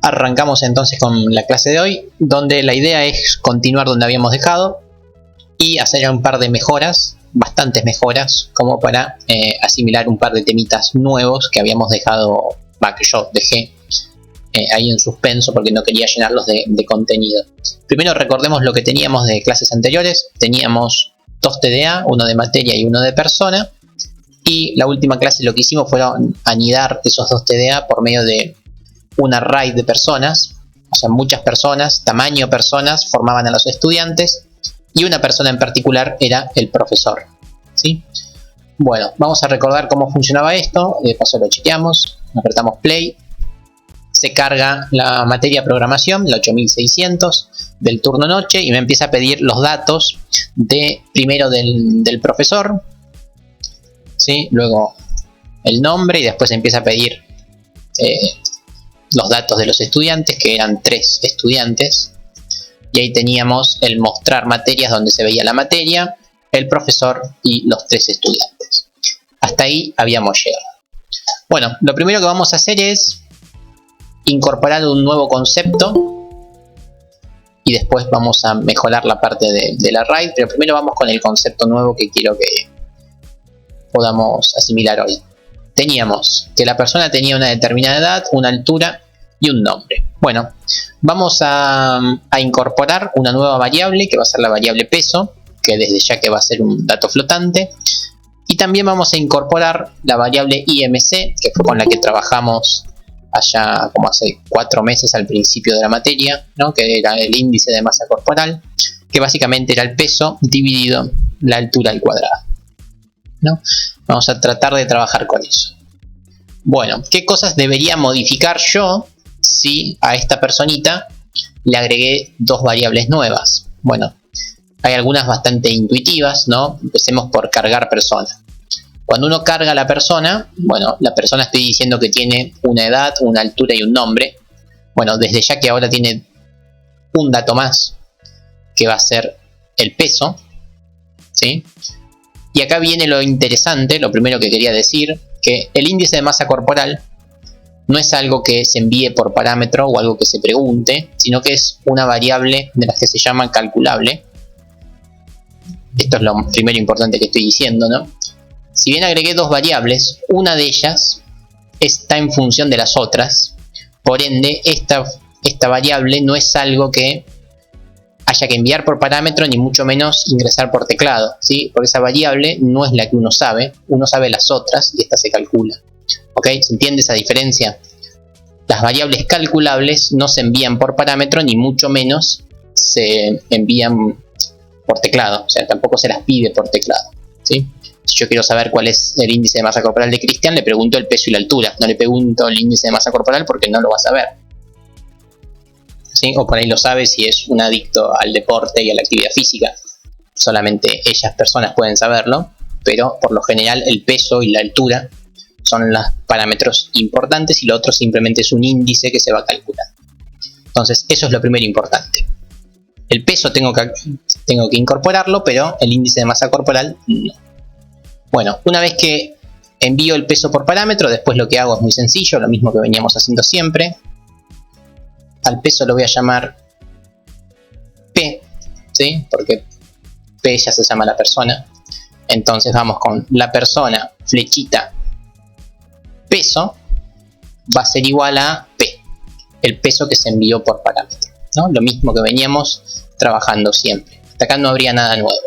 Arrancamos entonces con la clase de hoy, donde la idea es continuar donde habíamos dejado y hacer un par de mejoras, bastantes mejoras, como para asimilar un par de temitas nuevos que habíamos dejado, que yo dejé ahí en suspenso porque no quería llenarlos de contenido. Primero recordemos lo que teníamos de clases anteriores. Teníamos 2 TDA, uno de materia y uno de persona, y la última clase lo que hicimos fue anidar esos 2 TDA por medio de un array de personas, o sea, muchas personas, tamaño personas formaban a los estudiantes y una persona en particular era el profesor, ¿sí? Bueno, vamos a recordar cómo funcionaba esto. De paso lo chequeamos, apretamos play, se carga la materia programación, la 8600 del turno noche, y me empieza a pedir los datos primero del profesor, ¿sí? Luego el nombre, y después empieza a pedir los datos de los estudiantes, que eran 3 estudiantes, y ahí teníamos el mostrar materias, donde se veía la materia, el profesor y los 3 estudiantes. Hasta ahí habíamos llegado. Bueno, lo primero que vamos a hacer es incorporar un nuevo concepto y después vamos a mejorar la parte del array, pero primero vamos con el concepto nuevo que quiero que podamos asimilar hoy. Teníamos que la persona tenía una determinada edad, una altura y un nombre. Bueno, vamos a incorporar una nueva variable que va a ser la variable peso, que desde ya que va a ser un dato flotante, y también vamos a incorporar la variable IMC, que fue con la que trabajamos allá como hace 4 meses al principio de la materia, ¿no? Que era el índice de masa corporal, que básicamente era el peso dividido la altura al cuadrado, ¿no? Vamos a tratar de trabajar con eso. Bueno, ¿qué cosas debería modificar yo si a esta personita le agregué 2 variables nuevas? Bueno, hay algunas bastante intuitivas, ¿no? Empecemos por cargar persona. Cuando uno carga a la persona, bueno, la persona estoy diciendo que tiene una edad, una altura y un nombre. Bueno, desde ya que ahora tiene un dato más, que va a ser el peso, ¿sí? Y acá viene lo interesante, lo primero que quería decir, que el índice de masa corporal no es algo que se envíe por parámetro o algo que se pregunte, sino que es una variable de las que se llama calculable. Esto es lo primero importante que estoy diciendo, ¿no? Si bien agregué 2 variables, una de ellas está en función de las otras, por ende esta variable no es algo que haya que enviar por parámetro ni mucho menos ingresar por teclado, ¿sí? Porque esa variable no es la que uno sabe las otras y esta se calcula, ¿ok? ¿Se entiende esa diferencia? Las variables calculables no se envían por parámetro ni mucho menos se envían por teclado, o sea, tampoco se las pide por teclado, ¿sí? Si yo quiero saber cuál es el índice de masa corporal de Cristian, le pregunto el peso y la altura, no le pregunto el índice de masa corporal porque no lo va a saber, ¿sí? O por ahí lo sabe si es un adicto al deporte y a la actividad física. Solamente ellas personas pueden saberlo, pero por lo general el peso y la altura son los parámetros importantes y lo otro simplemente es un índice que se va a calcular. Entonces eso es lo primero importante. El peso tengo que incorporarlo, pero el índice de masa corporal no. Bueno, una vez que envío el peso por parámetro, después lo que hago es muy sencillo, lo mismo que veníamos haciendo siempre. Al peso lo voy a llamar P, ¿sí? Porque P ya se llama la persona. Entonces vamos con la persona, flechita, peso, va a ser igual a P, el peso que se envió por parámetro, ¿no? Lo mismo que veníamos trabajando siempre. Hasta acá no habría nada nuevo.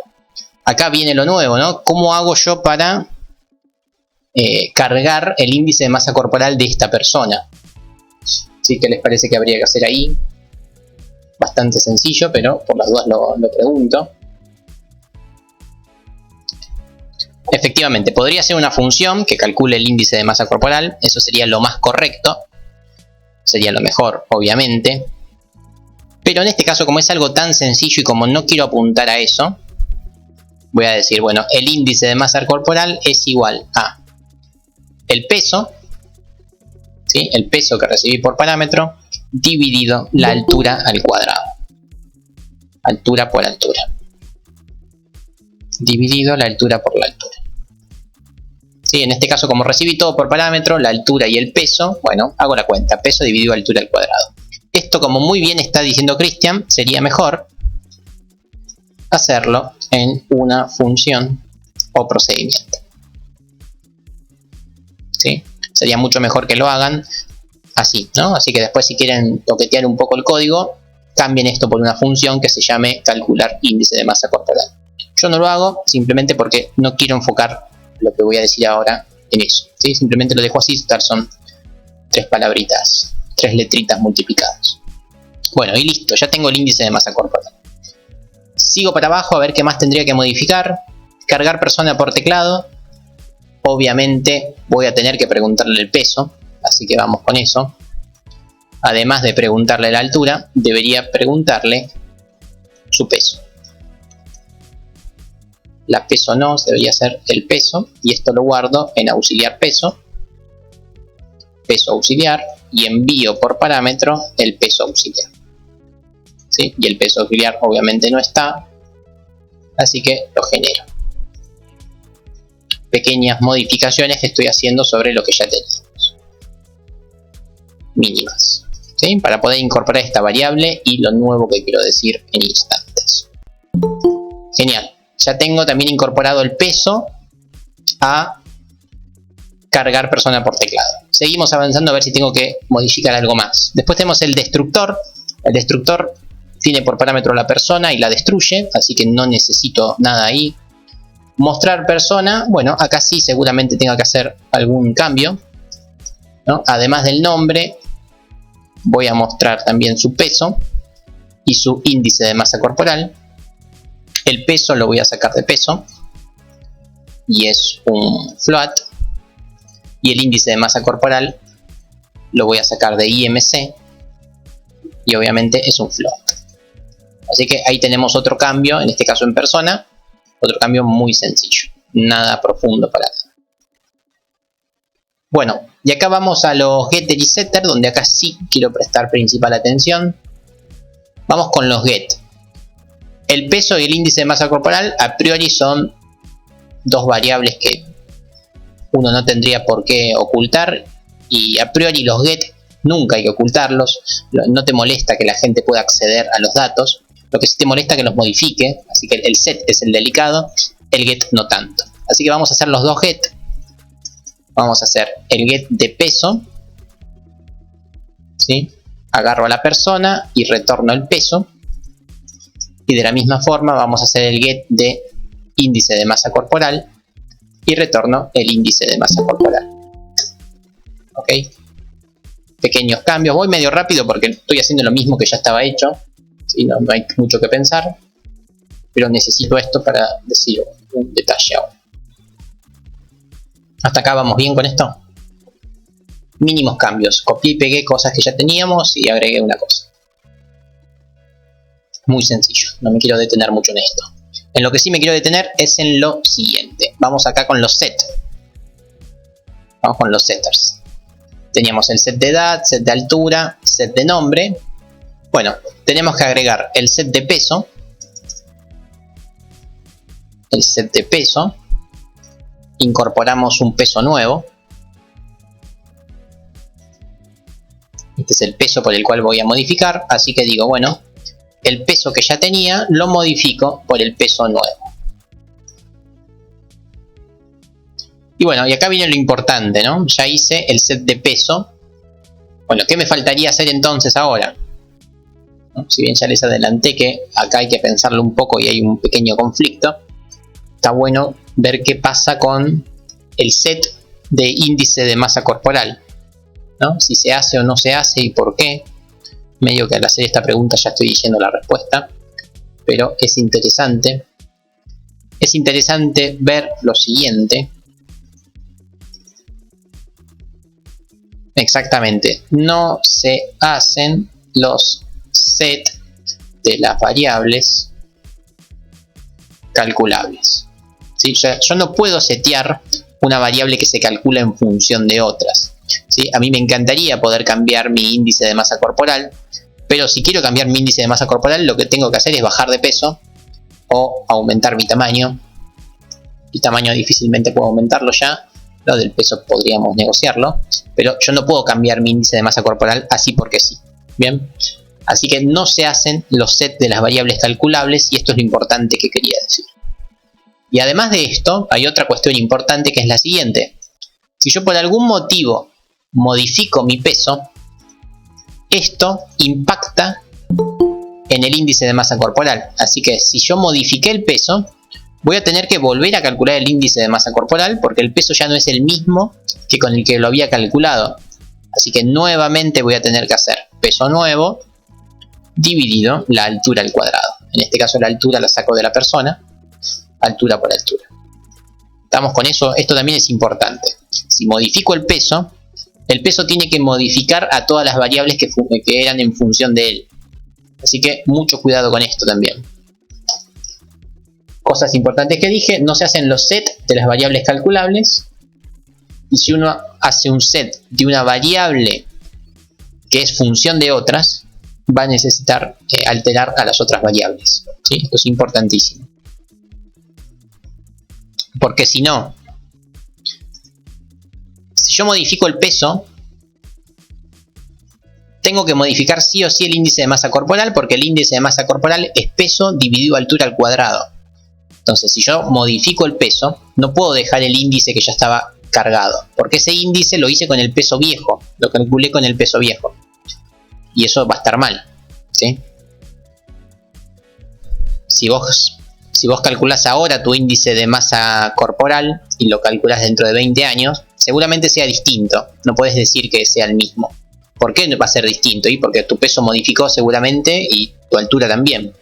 Acá viene lo nuevo, ¿no? ¿Cómo hago yo para cargar el índice de masa corporal de esta persona? ¿Sí? ¿Qué les parece que habría que hacer ahí? Bastante sencillo, pero por las dudas lo pregunto. Efectivamente, podría ser una función que calcule el índice de masa corporal. Eso sería lo más correcto. Sería lo mejor, obviamente. Pero en este caso, como es algo tan sencillo y como no quiero apuntar a eso, voy a decir, bueno, el índice de masa corporal es igual a el peso, ¿sí? El peso que recibí por parámetro, dividido la altura al cuadrado. Altura por altura. Dividido la altura por la altura. ¿Sí? En este caso, como recibí todo por parámetro, la altura y el peso, bueno, hago la cuenta, peso dividido altura al cuadrado. esto, como muy bien está diciendo Cristian, sería mejor hacerlo en una función o procedimiento. ¿Sí? Sería mucho mejor que lo hagan así, ¿no? Así que después, si quieren toquetear un poco el código, cambien esto por una función que se llame calcular índice de masa corporal. Yo no lo hago simplemente porque no quiero enfocar lo que voy a decir ahora en eso, ¿sí? Simplemente lo dejo así, son 3 palabritas, 3 letritas multiplicadas. Bueno, y listo, ya tengo el índice de masa corporal. Sigo para abajo a ver qué más tendría que modificar. Cargar persona por teclado. Obviamente voy a tener que preguntarle el peso, así que vamos con eso. Además de preguntarle la altura, debería preguntarle su peso. La peso no, debería ser el peso, y esto lo guardo en auxiliar peso, peso auxiliar, y envío por parámetro el peso auxiliar. ¿Sí? Y el peso auxiliar obviamente no está, así que lo genero. Pequeñas modificaciones que estoy haciendo sobre lo que ya teníamos. Mínimas. ¿Sí? Para poder incorporar esta variable y lo nuevo que quiero decir en instantes. Genial. Ya tengo también incorporado el peso a cargar persona por teclado. Seguimos avanzando a ver si tengo que modificar algo más. Después tenemos el destructor. El destructor tiene por parámetro la persona y la destruye, así que no necesito nada ahí. Mostrar persona, bueno, acá sí seguramente tenga que hacer algún cambio, ¿no? Además del nombre, voy a mostrar también su peso y su índice de masa corporal. El peso lo voy a sacar de peso y es un float. Y el índice de masa corporal lo voy a sacar de IMC y obviamente es un float. Así que ahí tenemos otro cambio, en este caso en persona, otro cambio muy sencillo, nada profundo para nada. Bueno, y acá vamos a los getter y setter, donde acá sí quiero prestar principal atención. Vamos con los get. El peso y el índice de masa corporal a priori son 2 variables que uno no tendría por qué ocultar, y a priori los get nunca hay que ocultarlos. No te molesta que la gente pueda acceder a los datos, lo que sí te molesta es que los modifique, así que el set es el delicado, el get no tanto. Así que vamos a hacer los 2 get. Vamos a hacer el get de peso, ¿sí? Agarro a la persona y retorno el peso. Y de la misma forma vamos a hacer el get de índice de masa corporal y retorno el índice de masa corporal. ¿Ok? Pequeños cambios. Voy medio rápido porque estoy haciendo lo mismo que ya estaba hecho. ¿Sí? No hay mucho que pensar. Pero necesito esto para decir un detalle ahora. ¿Hasta acá vamos bien con esto? Mínimos cambios. Copié y pegué cosas que ya teníamos y agregué una cosa. Muy sencillo, no me quiero detener mucho en esto. En lo que sí me quiero detener es en lo siguiente. Vamos acá con los set. Vamos con los setters. Teníamos el set de edad, set de altura, set de nombre. Bueno, tenemos que agregar el set de peso. El set de peso. Incorporamos un peso nuevo. Este es el peso por el cual voy a modificar. Así que digo, bueno, el peso que ya tenía lo modifico por el peso nuevo. Y bueno, y acá viene lo importante, ¿no? Ya hice el set de peso. Bueno, ¿qué me faltaría hacer entonces ahora? ¿No? Si bien ya les adelanté que acá hay que pensarlo un poco y hay un pequeño conflicto, está bueno ver qué pasa con el set de índice de masa corporal, ¿no? Si se hace o no se hace y por qué. Medio que al hacer esta pregunta ya estoy diciendo la respuesta, pero es interesante. Es interesante ver lo siguiente. Exactamente, no se hacen los set de las variables calculables. ¿Sí? Yo no puedo setear una variable que se calcula en función de otras. ¿Sí? A mí me encantaría poder cambiar mi índice de masa corporal, pero si quiero cambiar mi índice de masa corporal, lo que tengo que hacer es bajar de peso o aumentar mi tamaño. El tamaño difícilmente puedo aumentarlo ya, lo del peso podríamos negociarlo, pero yo no puedo cambiar mi índice de masa corporal así porque sí. Bien, así que no se hacen los sets de las variables calculables, y esto es lo importante que quería decir. Y además de esto, hay otra cuestión importante, que es la siguiente. Si yo por algún motivo modifico mi peso, esto impacta en el índice de masa corporal. Así que si yo modifiqué el peso, voy a tener que volver a calcular el índice de masa corporal, porque el peso ya no es el mismo que con el que lo había calculado. Así que nuevamente voy a tener que hacer peso nuevo dividido la altura al cuadrado. En este caso la altura la saco de la persona, altura por altura. ¿Estamos con eso? Esto también es importante. Si modifico el peso tiene que modificar a todas las variables que eran en función de él. Así que mucho cuidado con esto también. Cosas importantes que dije: no se hacen los sets de las variables calculables. Y si uno hace un set de una variable que es función de otras, va a necesitar alterar a las otras variables. ¿Sí? Esto es importantísimo. Porque si no, si yo modifico el peso, tengo que modificar sí o sí el índice de masa corporal, porque el índice de masa corporal es peso dividido altura al cuadrado. Entonces, si yo modifico el peso, no puedo dejar el índice que ya estaba cargado, porque ese índice lo hice con el peso viejo, lo calculé con el peso viejo, y eso va a estar mal, ¿sí? Si vos calculás ahora tu índice de masa corporal y lo calculás dentro de 20 años, seguramente sea distinto. No puedes decir que sea el mismo. ¿Por qué va a ser distinto? Y porque tu peso modificó seguramente y tu altura también.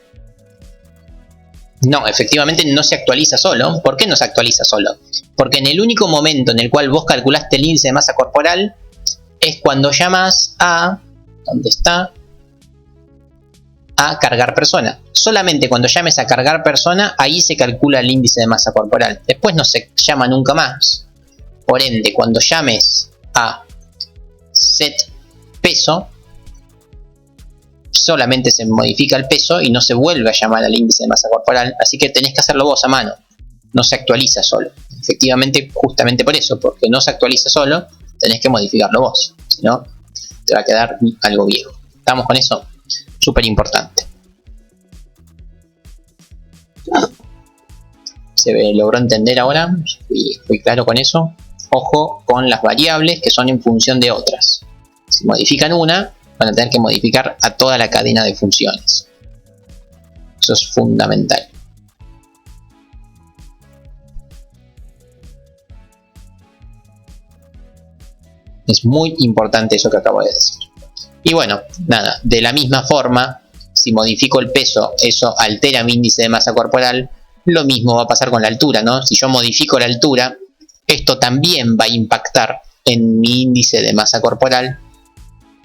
No, efectivamente no se actualiza solo. ¿Por qué no se actualiza solo? Porque en el único momento en el cual vos calculaste el índice de masa corporal es cuando llamas a... ¿Dónde está? A cargar persona. Solamente cuando llames a cargar persona, ahí se calcula el índice de masa corporal. Después no se llama nunca más. Por ende, cuando llames a set peso, solamente se modifica el peso y no se vuelve a llamar al índice de masa corporal. Así que tenés que hacerlo vos a mano. No se actualiza solo. Efectivamente, justamente por eso, porque no se actualiza solo, tenés que modificarlo vos. Si no, te va a quedar algo viejo. ¿Estamos con eso? Súper importante. ¿Se logró entender ahora? ¿Fui claro con eso? Ojo con las variables que son en función de otras. Si modifican una, van a tener que modificar a toda la cadena de funciones. Eso es fundamental. Es muy importante eso que acabo de decir. Y bueno, nada, de la misma forma, si modifico el peso, eso altera mi índice de masa corporal. Lo mismo va a pasar con la altura, ¿no? Si yo modifico la altura, esto también va a impactar en mi índice de masa corporal,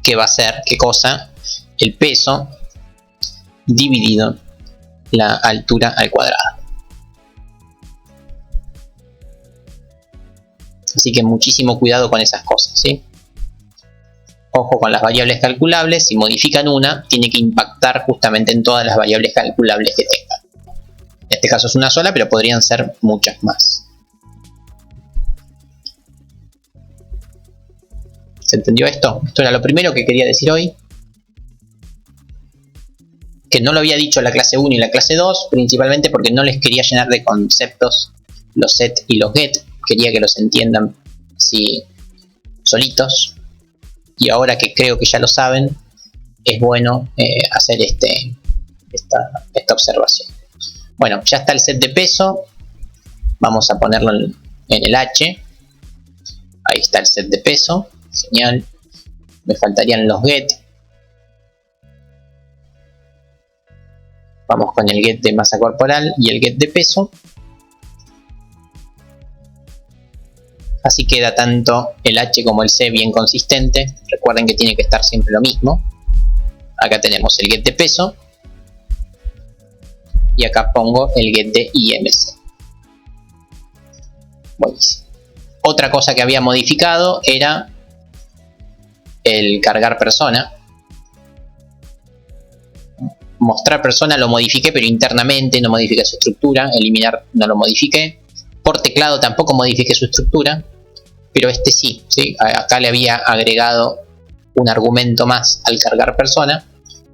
que va a ser, ¿qué cosa? El peso dividido la altura al cuadrado. Así que muchísimo cuidado con esas cosas, ¿sí? Ojo con las variables calculables. Si modifican una, tiene que impactar justamente en todas las variables calculables que tengan. En este caso es una sola, pero podrían ser muchas más. ¿Se entendió esto? Esto era lo primero que quería decir hoy. Que no lo había dicho en la clase 1 y la clase 2, principalmente porque no les quería llenar de conceptos los set y los get. Quería que los entiendan así solitos. Y ahora que creo que ya lo saben, es bueno hacer esta observación. Bueno, ya está el set de peso. Vamos a ponerlo en el H. Ahí está el set de peso. Genial. Me faltarían los get. Vamos con el get de masa corporal y el get de peso. Así queda tanto el H como el C bien consistente. Recuerden que tiene que estar siempre lo mismo. Acá tenemos el get de peso. Y acá pongo el get de IMC. Buenísimo. Otra cosa que había modificado era el cargar persona. Mostrar persona lo modifiqué, pero internamente no modifiqué su estructura. Eliminar no lo modifiqué. Por teclado tampoco modifiqué su estructura, pero este sí, ¿sí? Acá le había agregado un argumento más al cargar persona,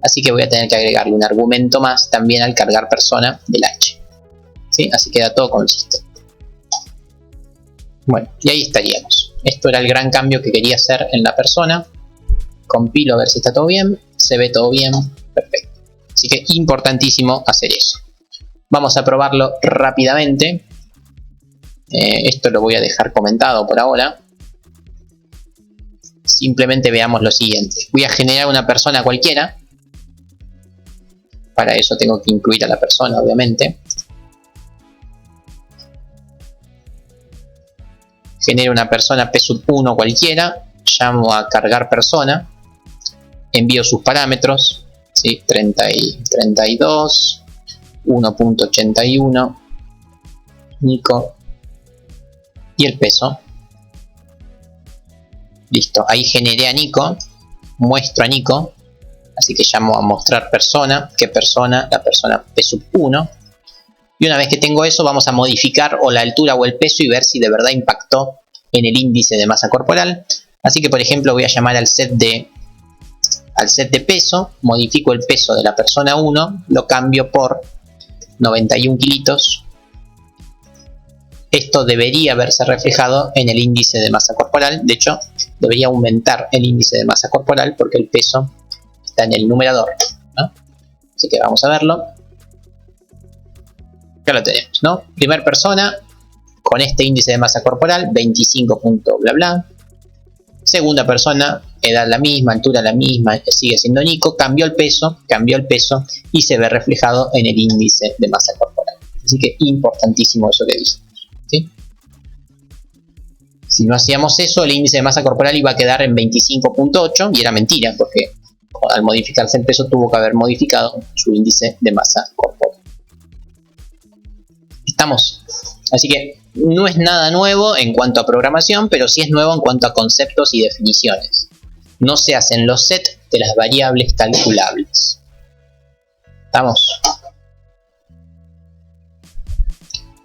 así que voy a tener que agregarle un argumento más también al cargar persona del h. ¿Sí? Así queda todo consistente. Bueno, y ahí estaríamos. Esto era el gran cambio que quería hacer en la persona. Compilo a ver si está todo bien. Se ve todo bien. Perfecto. Así que importantísimo hacer eso. Vamos a probarlo rápidamente. Esto lo voy a dejar comentado por ahora. Simplemente veamos lo siguiente. Voy a generar una persona cualquiera. Para eso tengo que incluir a la persona, obviamente. Genero una persona p1 cualquiera. Llamo a cargar persona. Envío sus parámetros. ¿Sí? 32. 1.81. Nico. Y el peso. Listo. Ahí generé a Nico. Muestro a Nico. Así que llamo a mostrar persona. ¿Qué persona? La persona p1. Y una vez que tengo eso, vamos a modificar o la altura o el peso y ver si de verdad impactó en el índice de masa corporal. Así que, por ejemplo, voy a llamar al set de peso. Modifico el peso de la persona 1. Lo cambio por 91 kilitos. Esto debería verse reflejado en el índice de masa corporal. De hecho, debería aumentar el índice de masa corporal porque el peso está en el numerador, ¿no? Así que vamos a verlo. Ya lo tenemos, ¿no? Primer persona con este índice de masa corporal, 25 punto bla bla. Segunda persona, edad la misma, altura la misma, sigue siendo Nico. Cambió el peso y se ve reflejado en el índice de masa corporal. Así que importantísimo eso que dijimos, ¿sí? Si no hacíamos eso, el índice de masa corporal iba a quedar en 25.8 y era mentira, porque al modificarse el peso tuvo que haber modificado su índice de masa corporal. ¿Estamos? Así que no es nada nuevo en cuanto a programación, pero sí es nuevo en cuanto a conceptos y definiciones. No se hacen los sets de las variables calculables. ¿Estamos?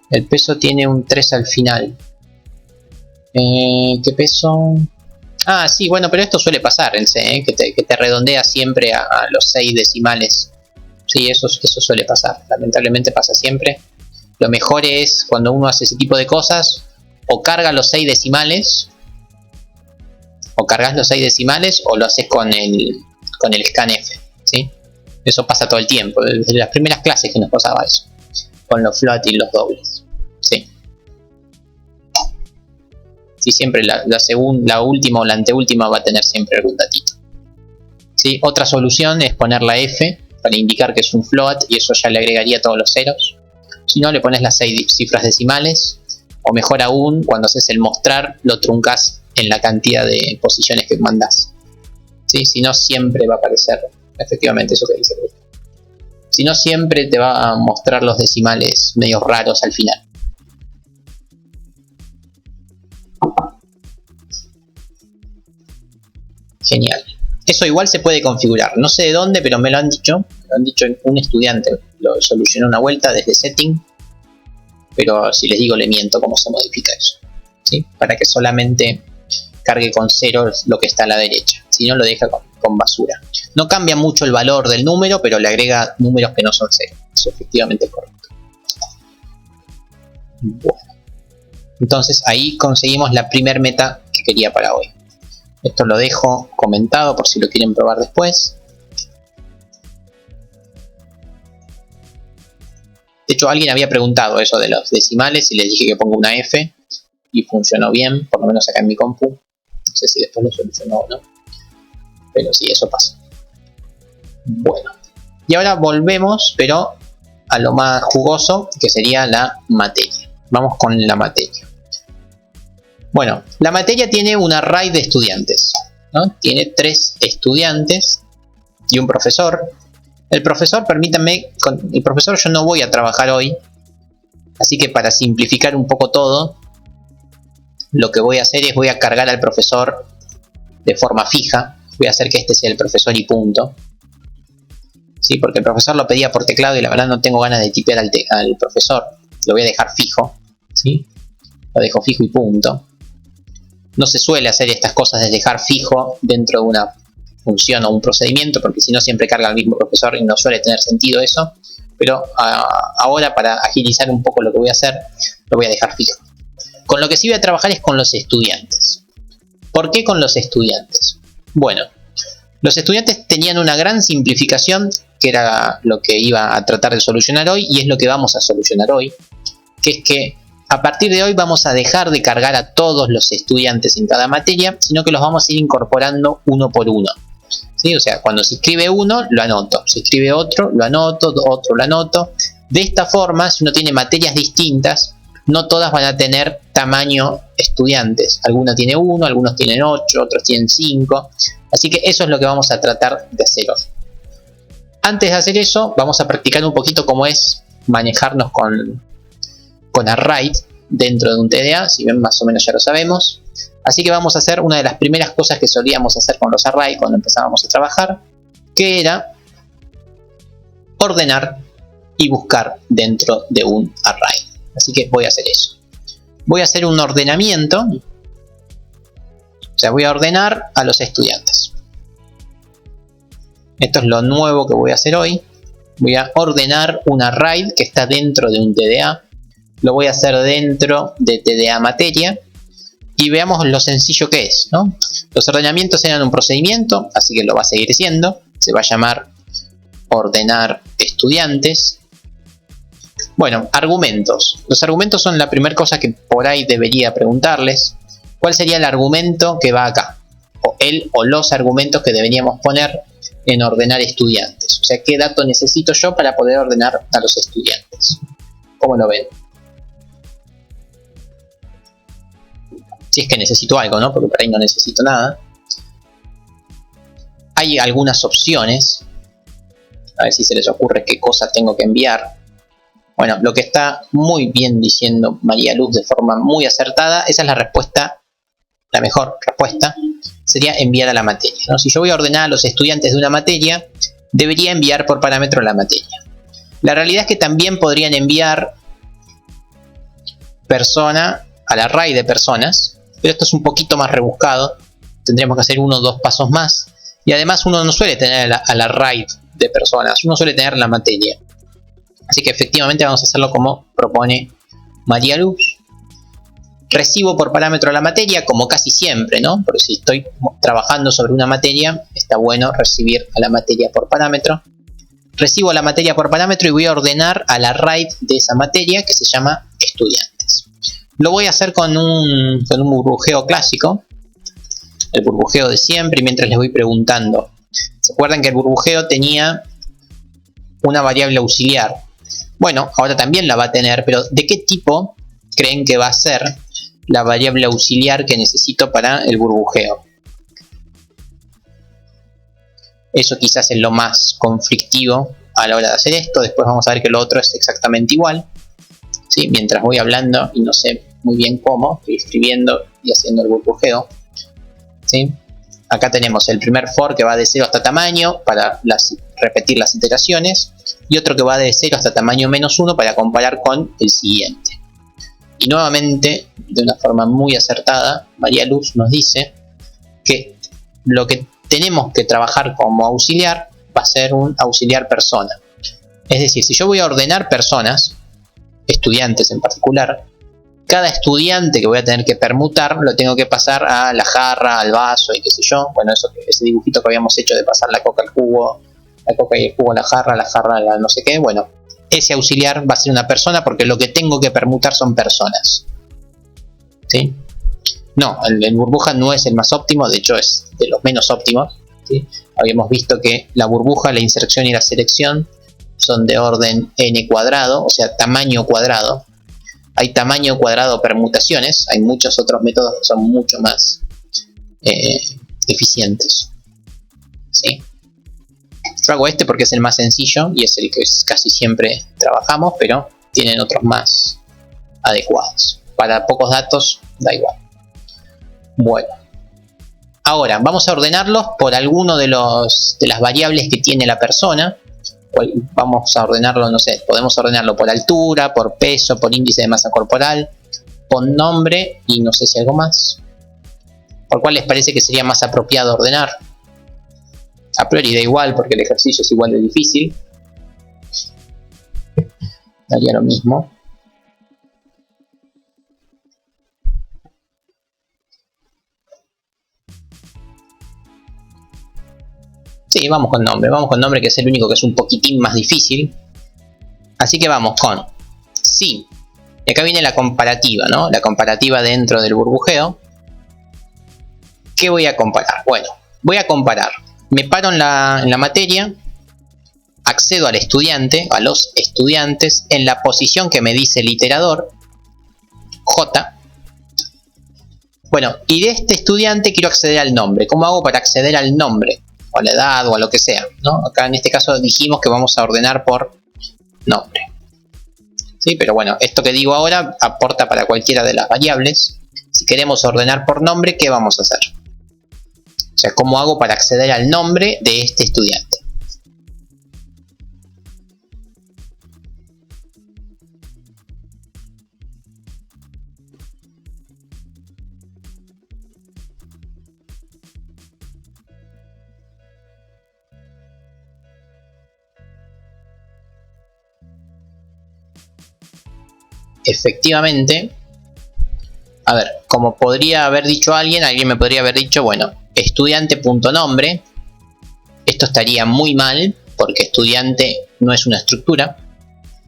El peso tiene un 3 al final. ¿Qué peso? Ah, sí, bueno, pero esto suele pasar en C, que te redondea siempre a los 6 decimales. Sí, eso suele pasar. Lamentablemente pasa siempre. Lo mejor es cuando uno hace ese tipo de cosas, o carga los 6 decimales, o cargas los 6 decimales, o lo haces con el scanf, ¿sí? Eso pasa todo el tiempo, desde las primeras clases que nos pasaba eso, con los float y los dobles, ¿sí? Sí, siempre la última o la anteúltima va a tener siempre algún datito, ¿sí? Otra solución es poner la F para indicar que es un float, y eso ya le agregaría todos los ceros. Si no, le pones las 6 cifras decimales, o mejor aún, cuando haces el mostrar, lo truncas en la cantidad de posiciones que mandas, ¿sí? Si no, siempre va a aparecer efectivamente eso que dice. Si no, siempre te va a mostrar los decimales medio raros al final. Genial. Eso igual se puede configurar. No sé de dónde, pero me lo han dicho. Lo han dicho un estudiante. Lo solucionó una vuelta desde setting. Pero si les digo, le miento cómo se modifica eso, ¿sí? Para que solamente cargue con 0 lo que está a la derecha. Si no, lo deja con basura. No cambia mucho el valor del número, pero le agrega números que no son 0. Eso efectivamente es correcto. Bueno. Entonces ahí conseguimos la primer meta que quería para hoy. Esto lo dejo comentado por si lo quieren probar después. De hecho, alguien había preguntado eso de los decimales y les dije que pongo una F y funcionó bien, por lo menos acá en mi compu. No sé si después lo solucionó o no, pero sí, eso pasa. Bueno, y ahora volvemos, pero a lo más jugoso, que sería la materia. Vamos con la materia. Bueno, la materia tiene un array de estudiantes, ¿no? Tiene 3 estudiantes y un profesor. El profesor, permítanme, con el profesor yo no voy a trabajar hoy, así que para simplificar un poco todo, lo que voy a hacer es voy a cargar al profesor de forma fija. Voy a hacer que este sea el profesor y punto. Sí, porque el profesor lo pedía por teclado y la verdad no tengo ganas de tipear al profesor. Lo voy a dejar fijo, ¿sí? Lo dejo fijo y punto. No se suele hacer estas cosas de dejar fijo dentro de una función o un procedimiento, porque si no siempre carga el mismo profesor y no suele tener sentido eso. Pero ahora, para agilizar un poco lo que voy a hacer, lo voy a dejar fijo. Con lo que sí voy a trabajar es con los estudiantes. ¿Por qué con los estudiantes? Bueno, los estudiantes tenían una gran simplificación, que era lo que iba a tratar de solucionar hoy, y es lo que vamos a solucionar hoy, que es que a partir de hoy vamos a dejar de cargar a todos los estudiantes en cada materia, sino que los vamos a ir incorporando uno por uno. ¿Sí? O sea, cuando se escribe uno, lo anoto. Se escribe otro, lo anoto, otro, lo anoto. De esta forma, si uno tiene materias distintas, no todas van a tener tamaño estudiantes. Algunos tienen 1, algunos tienen 8, otros tienen 5. Así que eso es lo que vamos a tratar de hacer hoy. Antes de hacer eso, vamos a practicar un poquito cómo es manejarnos con array dentro de un TDA. Si bien más o menos ya lo sabemos. Así que vamos a hacer una de las primeras cosas que solíamos hacer con los array cuando empezábamos a trabajar, que era ordenar y buscar dentro de un array. Así que voy a hacer eso. Voy a hacer un ordenamiento. O sea, voy a ordenar a los estudiantes. Esto es lo nuevo que voy a hacer hoy. Voy a ordenar un array que está dentro de un TDA. Lo voy a hacer dentro de TDA materia. Y veamos lo sencillo que es, ¿no? Los ordenamientos eran un procedimiento, así que lo va a seguir siendo. Se va a llamar ordenar estudiantes. Bueno, argumentos. Los argumentos son la primera cosa que por ahí debería preguntarles. ¿Cuál sería el argumento que va acá? O el o los argumentos que deberíamos poner en ordenar estudiantes. O sea, ¿qué dato necesito yo para poder ordenar a los estudiantes? ¿Cómo lo ven? Si es que necesito algo, ¿no? Porque por ahí no necesito nada. Hay algunas opciones. A ver si se les ocurre qué cosa tengo que enviar. Bueno, lo que está muy bien diciendo María Luz de forma muy acertada, esa es la respuesta, la mejor respuesta, sería enviar a la materia, ¿no? Si yo voy a ordenar a los estudiantes de una materia, debería enviar por parámetro la materia. La realidad es que también podrían enviar persona al array de personas, pero esto es un poquito más rebuscado. Tendríamos que hacer uno o dos pasos más. Y además uno no suele tener al array de personas, uno suele tener la materia. Así que efectivamente vamos a hacerlo como propone María Luz. Recibo por parámetro la materia, como casi siempre, ¿no? Porque si estoy trabajando sobre una materia, está bueno recibir a la materia por parámetro. Recibo la materia por parámetro y voy a ordenar al array de esa materia, que se llama estudiantes. Lo voy a hacer con un burbujeo clásico, el burbujeo de siempre, y mientras les voy preguntando. ¿Se acuerdan que el burbujeo tenía una variable auxiliar? Bueno, ahora también la va a tener, pero ¿de qué tipo creen que va a ser la variable auxiliar que necesito para el burbujeo? Eso quizás es lo más conflictivo a la hora de hacer esto. Después vamos a ver que lo otro es exactamente igual. ¿Sí? Mientras voy hablando y no sé muy bien cómo, estoy escribiendo y haciendo el burbujeo. ¿Sí? Acá tenemos el primer for que va de 0 hasta tamaño para repetir las iteraciones, y otro que va de 0 hasta tamaño -1 para comparar con el siguiente. Y nuevamente, de una forma muy acertada, María Luz nos dice que lo que tenemos que trabajar como auxiliar va a ser un auxiliar persona. Es decir, si yo voy a ordenar personas, estudiantes en particular, cada estudiante que voy a tener que permutar lo tengo que pasar a la jarra, al vaso y qué sé yo. Bueno, ese dibujito que habíamos hecho de pasar la coca al jugo, la coca y el jugo a la jarra a la no sé qué. Bueno, ese auxiliar va a ser una persona porque lo que tengo que permutar son personas. ¿Sí? No, el burbuja no es el más óptimo, de hecho es de los menos óptimos. ¿Sí? Habíamos visto que la burbuja, la inserción y la selección son de orden n cuadrado, o sea, tamaño cuadrado. Hay tamaño cuadrado permutaciones, hay muchos otros métodos que son mucho más eficientes. ¿Sí? Yo hago este porque es el más sencillo y es el que casi siempre trabajamos, pero tienen otros más adecuados. Para pocos datos da igual. Bueno, ahora vamos a ordenarlos por alguno de las variables que tiene la persona. Vamos a ordenarlo, no sé, podemos ordenarlo por altura, por peso, por índice de masa corporal, por nombre y no sé si algo más. ¿Por cuál les parece que sería más apropiado ordenar? A priori da igual porque el ejercicio es igual de difícil. Daría lo mismo. Sí, vamos con nombre que es el único que es un poquitín más difícil. Así que vamos con sí. Y acá viene la comparativa, ¿no? La comparativa dentro del burbujeo. ¿Qué voy a comparar? Bueno, voy a comparar. Me paro en la materia, accedo al estudiante, a los estudiantes, en la posición que me dice el iterador, J. Bueno, y de este estudiante quiero acceder al nombre. ¿Cómo hago para acceder al nombre? O a la edad o a lo que sea, ¿no? Acá en este caso dijimos que vamos a ordenar por nombre. ¿Sí? Pero bueno, esto que digo ahora aporta para cualquiera de las variables. Si queremos ordenar por nombre, ¿qué vamos a hacer? O sea, ¿cómo hago para acceder al nombre de este estudiante? Efectivamente, a ver, como podría haber dicho alguien me podría haber dicho, bueno, estudiante.nombre. Esto estaría muy mal porque estudiante no es una estructura,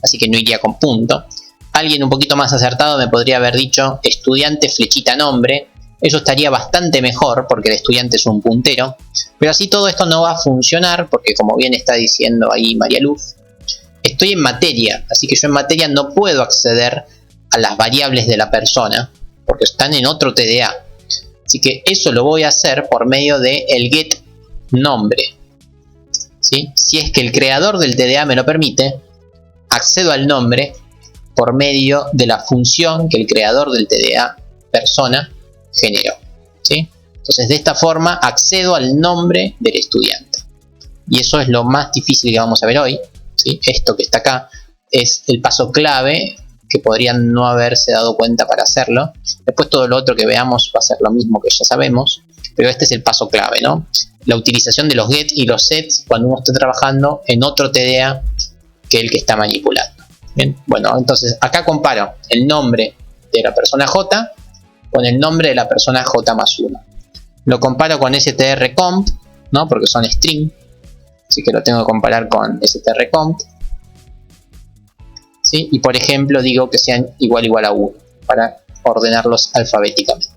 así que no iría con punto. Alguien un poquito más acertado me podría haber dicho estudiante flechita nombre. Eso estaría bastante mejor porque el estudiante es un puntero. Pero así todo esto no va a funcionar porque, como bien está diciendo ahí María Luz, estoy en materia, así que yo en materia no puedo acceder a las variables de la persona porque están en otro TDA. Así que eso lo voy a hacer por medio de el get nombre. ¿Sí? Si es que el creador del TDA me lo permite, accedo al nombre por medio de la función que el creador del TDA persona generó. ¿Sí? Entonces, de esta forma accedo al nombre del estudiante. Y eso es lo más difícil que vamos a ver hoy. ¿Sí? Esto que está acá es el paso clave que podrían no haberse dado cuenta para hacerlo. Después todo lo otro que veamos va a ser lo mismo que ya sabemos, pero este es el paso clave, ¿no? La utilización de los get y los sets cuando uno esté trabajando en otro TDA que el que está manipulando. Bien, bueno, entonces acá comparo el nombre de la persona J con el nombre de la persona J más 1. Lo comparo con strcomp, ¿no? Porque son string. Así que lo tengo que comparar con strcomp. ¿Sí? Y por ejemplo digo que sean igual a 1 para ordenarlos alfabéticamente.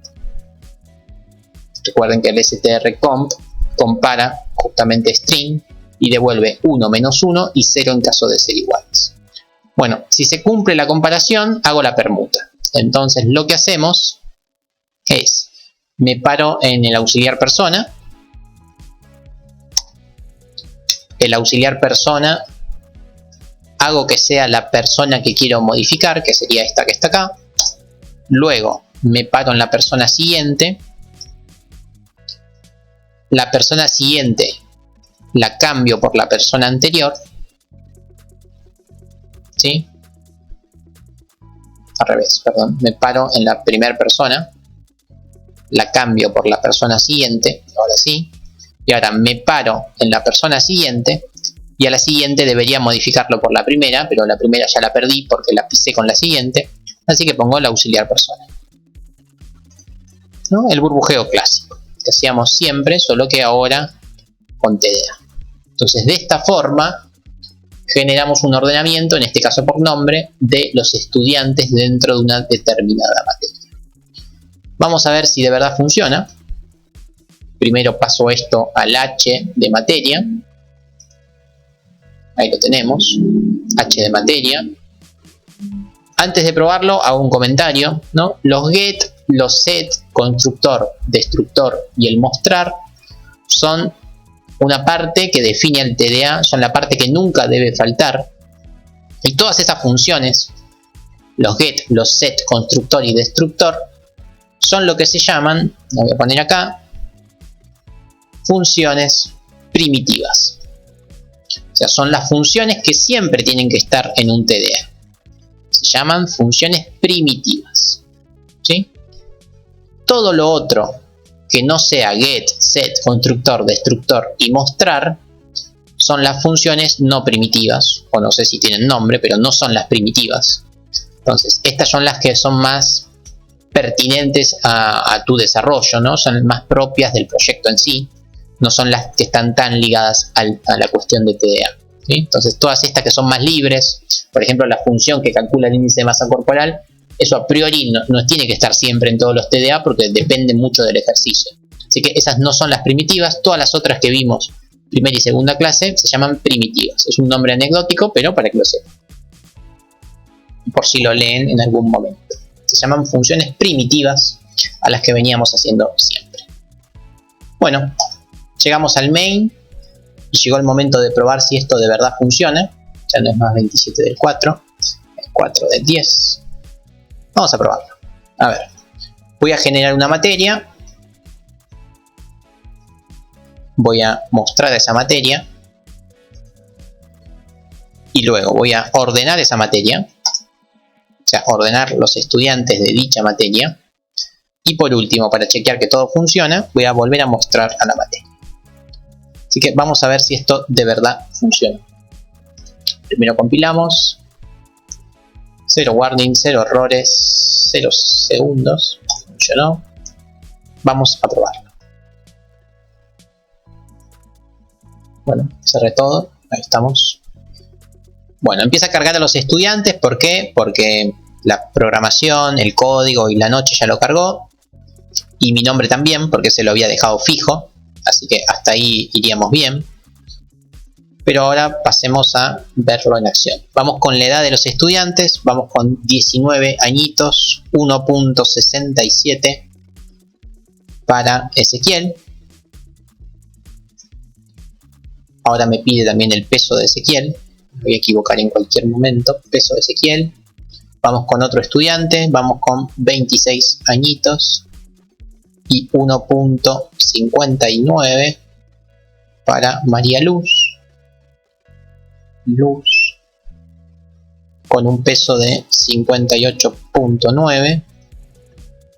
Recuerden que el strcomp compara justamente string y devuelve 1 menos 1 y 0 en caso de ser iguales. Bueno, si se cumple la comparación, hago la permuta. Entonces lo que hacemos es, me paro en el auxiliar persona. El auxiliar persona hago que sea la persona que quiero modificar, que sería esta que está acá. Luego me paro en la persona siguiente. La persona siguiente la cambio por la persona anterior. ¿Sí? Al revés, perdón. Me paro en la primera persona. La cambio por la persona siguiente. Ahora sí. Y ahora me paro en la persona siguiente. Y a la siguiente debería modificarlo por la primera. Pero la primera ya la perdí porque la pisé con la siguiente. Así que pongo la auxiliar persona. ¿No? El burbujeo clásico que hacíamos siempre, solo que ahora con TDA. Entonces de esta forma generamos un ordenamiento, en este caso por nombre, de los estudiantes dentro de una determinada materia. Vamos a ver si de verdad funciona. Primero paso esto al H de materia. Ahí lo tenemos, H de materia. Antes de probarlo hago un comentario, ¿no? Los get, los set, constructor, destructor y el mostrar son una parte que define el TDA, son la parte que nunca debe faltar. Y todas esas funciones, los get, los set, constructor y destructor, son lo que se llaman, lo voy a poner acá, funciones primitivas. O sea, son las funciones que siempre tienen que estar en un TDA. Se llaman funciones primitivas. ¿Sí? Todo lo otro que no sea get, set, constructor, destructor y mostrar son las funciones no primitivas, o no sé si tienen nombre, pero no son las primitivas. Entonces, estas son las que son más pertinentes a tu desarrollo, ¿no? Son más propias del proyecto en sí, no son las que están tan ligadas a la cuestión de TDA, ¿sí? Entonces, todas estas que son más libres, por ejemplo, la función que calcula el índice de masa corporal, eso a priori no tiene que estar siempre en todos los TDA porque depende mucho del ejercicio. Así que esas no son las primitivas. Todas las otras que vimos primera y segunda clase se llaman primitivas. Es un nombre anecdótico, pero para que lo sepan, por si lo leen en algún momento. Se llaman funciones primitivas a las que veníamos haciendo siempre. Bueno, llegamos al main y llegó el momento de probar si esto de verdad funciona. Ya no es más 27 del 4, es 4 del 10. Vamos a probarlo. A ver, voy a generar una materia. Voy a mostrar esa materia. Y luego voy a ordenar esa materia. O sea, ordenar los estudiantes de dicha materia. Y por último, para chequear que todo funciona, voy a volver a mostrar a la materia. Así que vamos a ver si esto de verdad funciona. Primero compilamos. 0 warning, 0 errores, 0 segundos. Funcionó. Vamos a probarlo. Bueno, cerré todo. Ahí estamos. Bueno, empieza a cargar a los estudiantes. ¿Por qué? Porque la programación, el código y la noche ya lo cargó. Y mi nombre también, porque se lo había dejado fijo. Así que hasta ahí iríamos bien. Pero ahora pasemos a verlo en acción. Vamos con la edad de los estudiantes. Vamos con 19 añitos. 1.67 para Ezequiel. Ahora me pide también el peso de Ezequiel. Me voy a equivocar en cualquier momento. Peso de Ezequiel. Vamos con otro estudiante. Vamos con 26 añitos. Y 1.59 para María Luz. Luz con un peso de 58.9.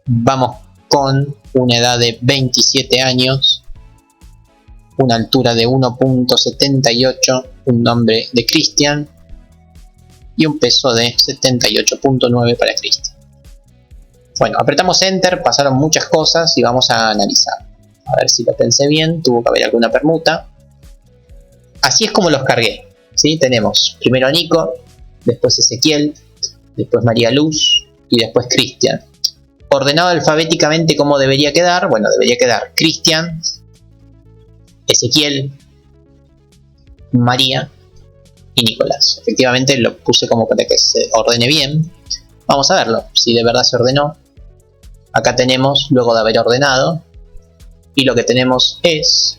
Vamos con una edad de 27 años, una altura de 1.78, un nombre de Cristian y un peso de 78.9 para Cristian. Bueno, apretamos Enter, pasaron muchas cosas y vamos a analizar. A ver si lo pensé bien, tuvo que haber alguna permuta. Así es como los cargué. ¿Sí? Tenemos primero a Nico, después Ezequiel, después María Luz y después Cristian. Ordenado alfabéticamente, ¿cómo debería quedar? Bueno, debería quedar Cristian, Ezequiel, María y Nicolás. Efectivamente lo puse como para que se ordene bien. Vamos a verlo, si de verdad se ordenó. Acá tenemos, luego de haber ordenado, y lo que tenemos es...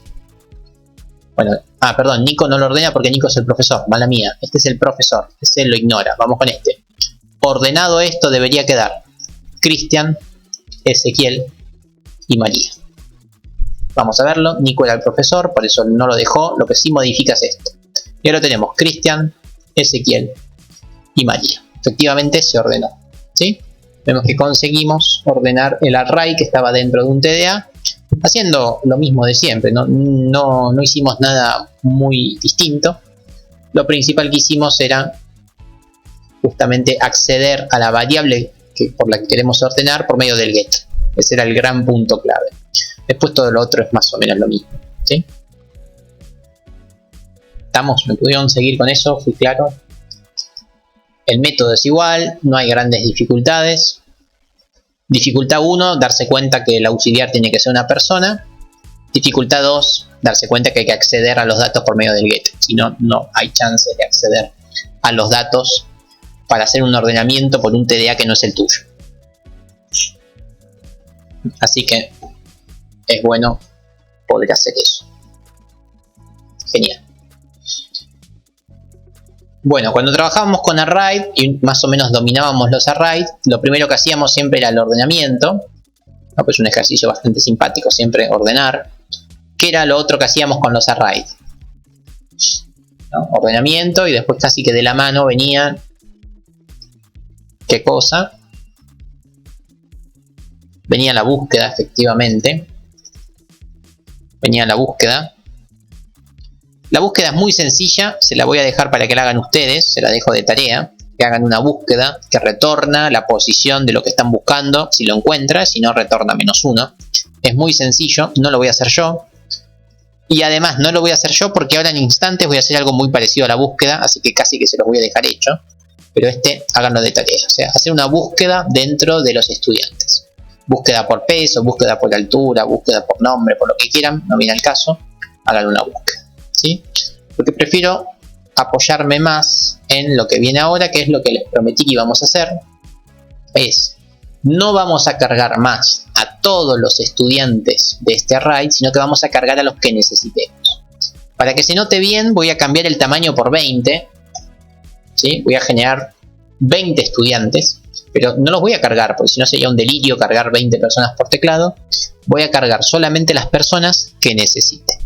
Bueno, perdón, Nico no lo ordena porque Nico es el profesor, mala mía. Este es el profesor, ese lo ignora. Vamos con este. Ordenado esto debería quedar Cristian, Ezequiel y María. Vamos a verlo. Nico era el profesor, por eso no lo dejó. Lo que sí modifica es esto. Y ahora tenemos Cristian, Ezequiel y María. Efectivamente se ordenó, ¿sí? Vemos que conseguimos ordenar el array que estaba dentro de un TDA. Haciendo lo mismo de siempre, no hicimos nada muy distinto. Lo principal que hicimos era justamente acceder a la variable por la que queremos ordenar por medio del get. Ese era el gran punto clave. Después todo lo otro es más o menos lo mismo, ¿sí? ¿Estamos? ¿Me pudieron seguir con eso? ¿Fui claro? El método es igual, no hay grandes dificultades. Dificultad 1, darse cuenta que el auxiliar tiene que ser una persona. Dificultad 2, darse cuenta que hay que acceder a los datos por medio del get. Si no, no hay chance de acceder a los datos para hacer un ordenamiento por un TDA que no es el tuyo. Así que es bueno poder hacer eso. Genial. Bueno, cuando trabajábamos con array y más o menos dominábamos los arrays, lo primero que hacíamos siempre era el ordenamiento, ¿no? Pues un ejercicio bastante simpático, siempre ordenar. ¿Qué era lo otro que hacíamos con los arrays? ¿No? Ordenamiento, y después casi que de la mano venía... ¿Qué cosa? Venía la búsqueda, efectivamente. venía la búsqueda. La búsqueda es muy sencilla, se la voy a dejar para que la hagan ustedes, se la dejo de tarea. Que hagan una búsqueda que retorna la posición de lo que están buscando, si lo encuentra, si no retorna -1. Es muy sencillo, no lo voy a hacer yo. Y además no lo voy a hacer yo porque ahora en instantes voy a hacer algo muy parecido a la búsqueda, así que casi que se los voy a dejar hecho. Pero háganlo de tarea, o sea, hacer una búsqueda dentro de los estudiantes. Búsqueda por peso, búsqueda por altura, búsqueda por nombre, por lo que quieran, no viene al caso, hagan una búsqueda, ¿sí? Porque prefiero apoyarme más en lo que viene ahora, que es lo que les prometí que íbamos a hacer. No vamos a cargar más a todos los estudiantes de este array, sino que vamos a cargar a los que necesitemos. Para que se note bien, voy a cambiar el tamaño por 20. ¿Sí? Voy a generar 20 estudiantes, pero no los voy a cargar, porque si no sería un delirio cargar 20 personas por teclado. Voy a cargar solamente las personas que necesite.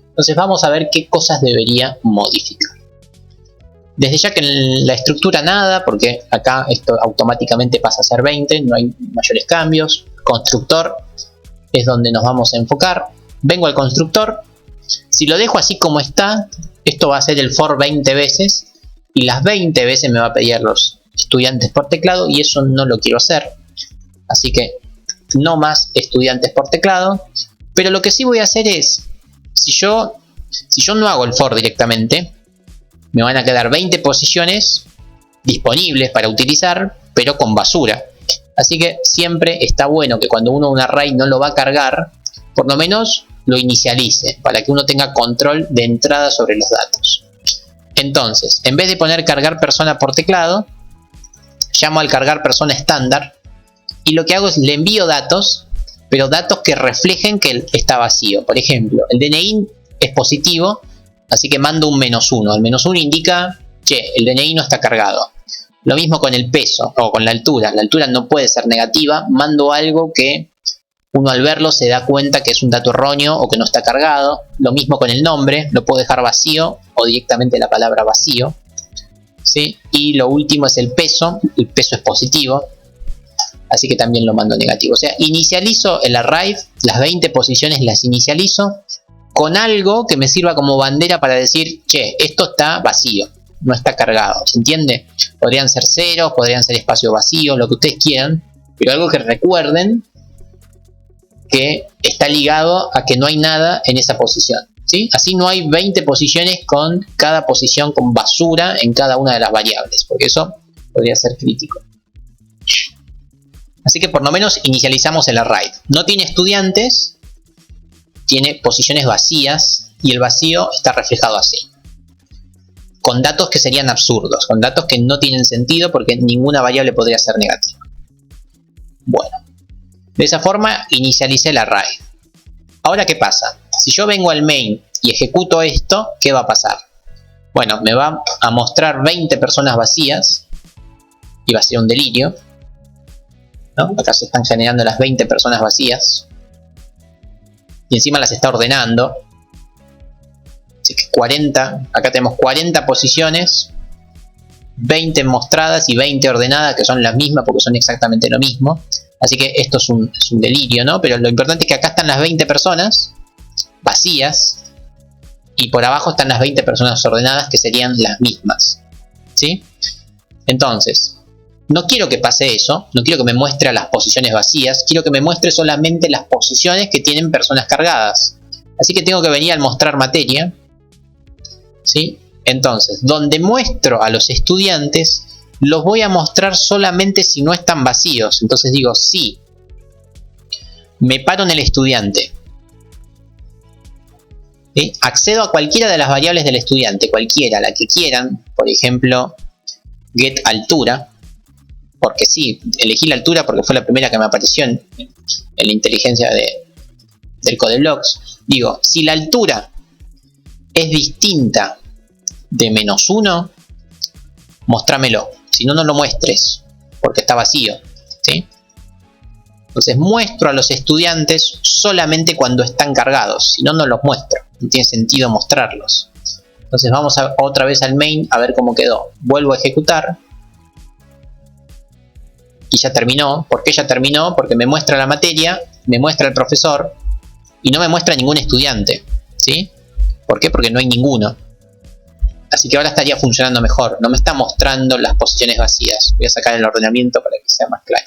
Entonces vamos a ver qué cosas debería modificar. Desde ya que en la estructura nada, porque acá esto automáticamente pasa a ser 20, no hay mayores cambios. Constructor es donde nos vamos a enfocar. Vengo al constructor. Si lo dejo así como está, esto va a ser el for 20 veces. Y las 20 veces me va a pedir los estudiantes por teclado. Y eso no lo quiero hacer. Así que no más estudiantes por teclado. Pero lo que sí voy a hacer es, si yo no hago el for directamente, me van a quedar 20 posiciones disponibles para utilizar, pero con basura. Así que siempre está bueno que cuando uno un array no lo va a cargar, por lo menos lo inicialice, para que uno tenga control de entrada sobre los datos. Entonces, en vez de poner cargar persona por teclado, llamo al cargar persona estándar, y lo que hago es le envío datos, pero datos que reflejen que está vacío. Por ejemplo, el DNI es positivo, así que mando un -1. El -1 indica que el DNI no está cargado. Lo mismo con el peso o con la altura. La altura no puede ser negativa. Mando algo que uno al verlo se da cuenta que es un dato erróneo o que no está cargado. Lo mismo con el nombre. Lo puedo dejar vacío o directamente la palabra vacío. ¿Sí? Y lo último es el peso. El peso es positivo. Así que también lo mando negativo. O sea, inicializo el array. Las 20 posiciones las inicializo con algo que me sirva como bandera para decir, che, esto está vacío, no está cargado, ¿se entiende? Podrían ser ceros, podrían ser espacio vacío, lo que ustedes quieran, pero algo que recuerden que está ligado a que no hay nada en esa posición, ¿sí? Así no hay 20 posiciones con cada posición con basura en cada una de las variables, porque eso podría ser crítico. Así que por lo menos inicializamos el array. No tiene estudiantes, tiene posiciones vacías y el vacío está reflejado así. Con datos que serían absurdos, con datos que no tienen sentido porque ninguna variable podría ser negativa. Bueno, de esa forma inicialicé el array. Ahora, ¿qué pasa? Si yo vengo al main y ejecuto esto, ¿qué va a pasar? Bueno, me va a mostrar 20 personas vacías y va a ser un delirio, ¿no? Acá se están generando las 20 personas vacías. Y encima las está ordenando. Así que 40, acá tenemos 40 posiciones, 20 mostradas y 20 ordenadas, que son las mismas porque son exactamente lo mismo. Así que esto es un delirio, ¿no? Pero lo importante es que acá están las 20 personas vacías y por abajo están las 20 personas ordenadas, que serían las mismas, ¿sí? Entonces, no quiero que pase eso, no quiero que me muestre las posiciones vacías, quiero que me muestre solamente las posiciones que tienen personas cargadas. Así que tengo que venir al mostrar materia, ¿sí? Entonces, donde muestro a los estudiantes, los voy a mostrar solamente si no están vacíos. Entonces digo, si me paro en el estudiante, ¿sí? Accedo a cualquiera de las variables del estudiante, cualquiera, la que quieran, por ejemplo, get altura, porque sí, elegí la altura porque fue la primera que me apareció en la inteligencia del CodeBlocks. Digo, si la altura es distinta de -1, mostrámelo. Si no, no lo muestres, porque está vacío, ¿sí? Entonces muestro a los estudiantes solamente cuando están cargados. Si no, no los muestro. No tiene sentido mostrarlos. Entonces vamos otra vez al main a ver cómo quedó. Vuelvo a ejecutar. Y ya terminó. ¿Por qué ya terminó? Porque me muestra la materia, me muestra el profesor, y no me muestra ningún estudiante, ¿sí? ¿Por qué? Porque no hay ninguno. Así que ahora estaría funcionando mejor. No me está mostrando las posiciones vacías. Voy a sacar el ordenamiento para que sea más claro.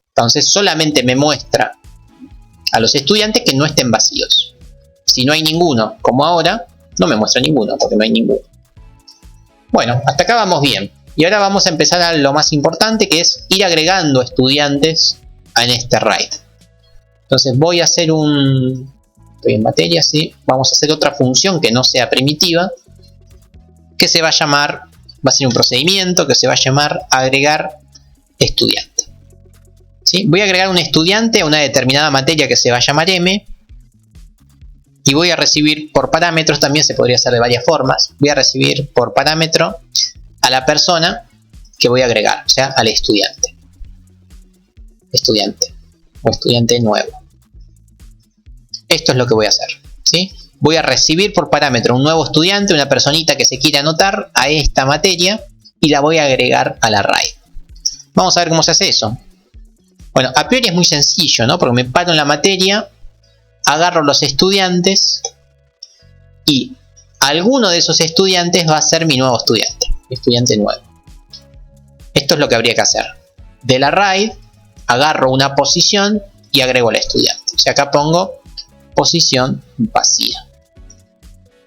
Entonces solamente me muestra a los estudiantes que no estén vacíos. Si no hay ninguno, como ahora, no me muestra ninguno, porque no hay ninguno. Bueno, hasta acá vamos bien. Y ahora vamos a empezar a lo más importante, que es ir agregando estudiantes en este RAID. Entonces voy a hacer estoy en materia, sí. Vamos a hacer otra función que no sea primitiva, que se va a llamar, va a ser un procedimiento que se va a llamar agregar estudiante. ¿Sí? Voy a agregar un estudiante a una determinada materia que se va a llamar M. Y voy a recibir por parámetros, también se podría hacer de varias formas. Voy a recibir por parámetro a la persona que voy a agregar, o sea, al estudiante. Estudiante o estudiante nuevo. Esto es lo que voy a hacer, ¿sí? Voy a recibir por parámetro un nuevo estudiante, una personita que se quiere anotar a esta materia y la voy a agregar a la RAID. Vamos a ver cómo se hace eso. Bueno, a priori es muy sencillo, ¿no? Porque me paro en la materia, agarro los estudiantes y alguno de esos estudiantes va a ser mi nuevo estudiante, estudiante nuevo. Esto es lo que habría que hacer. De la RAID agarro una posición y agrego al estudiante. O sea, acá pongo posición vacía.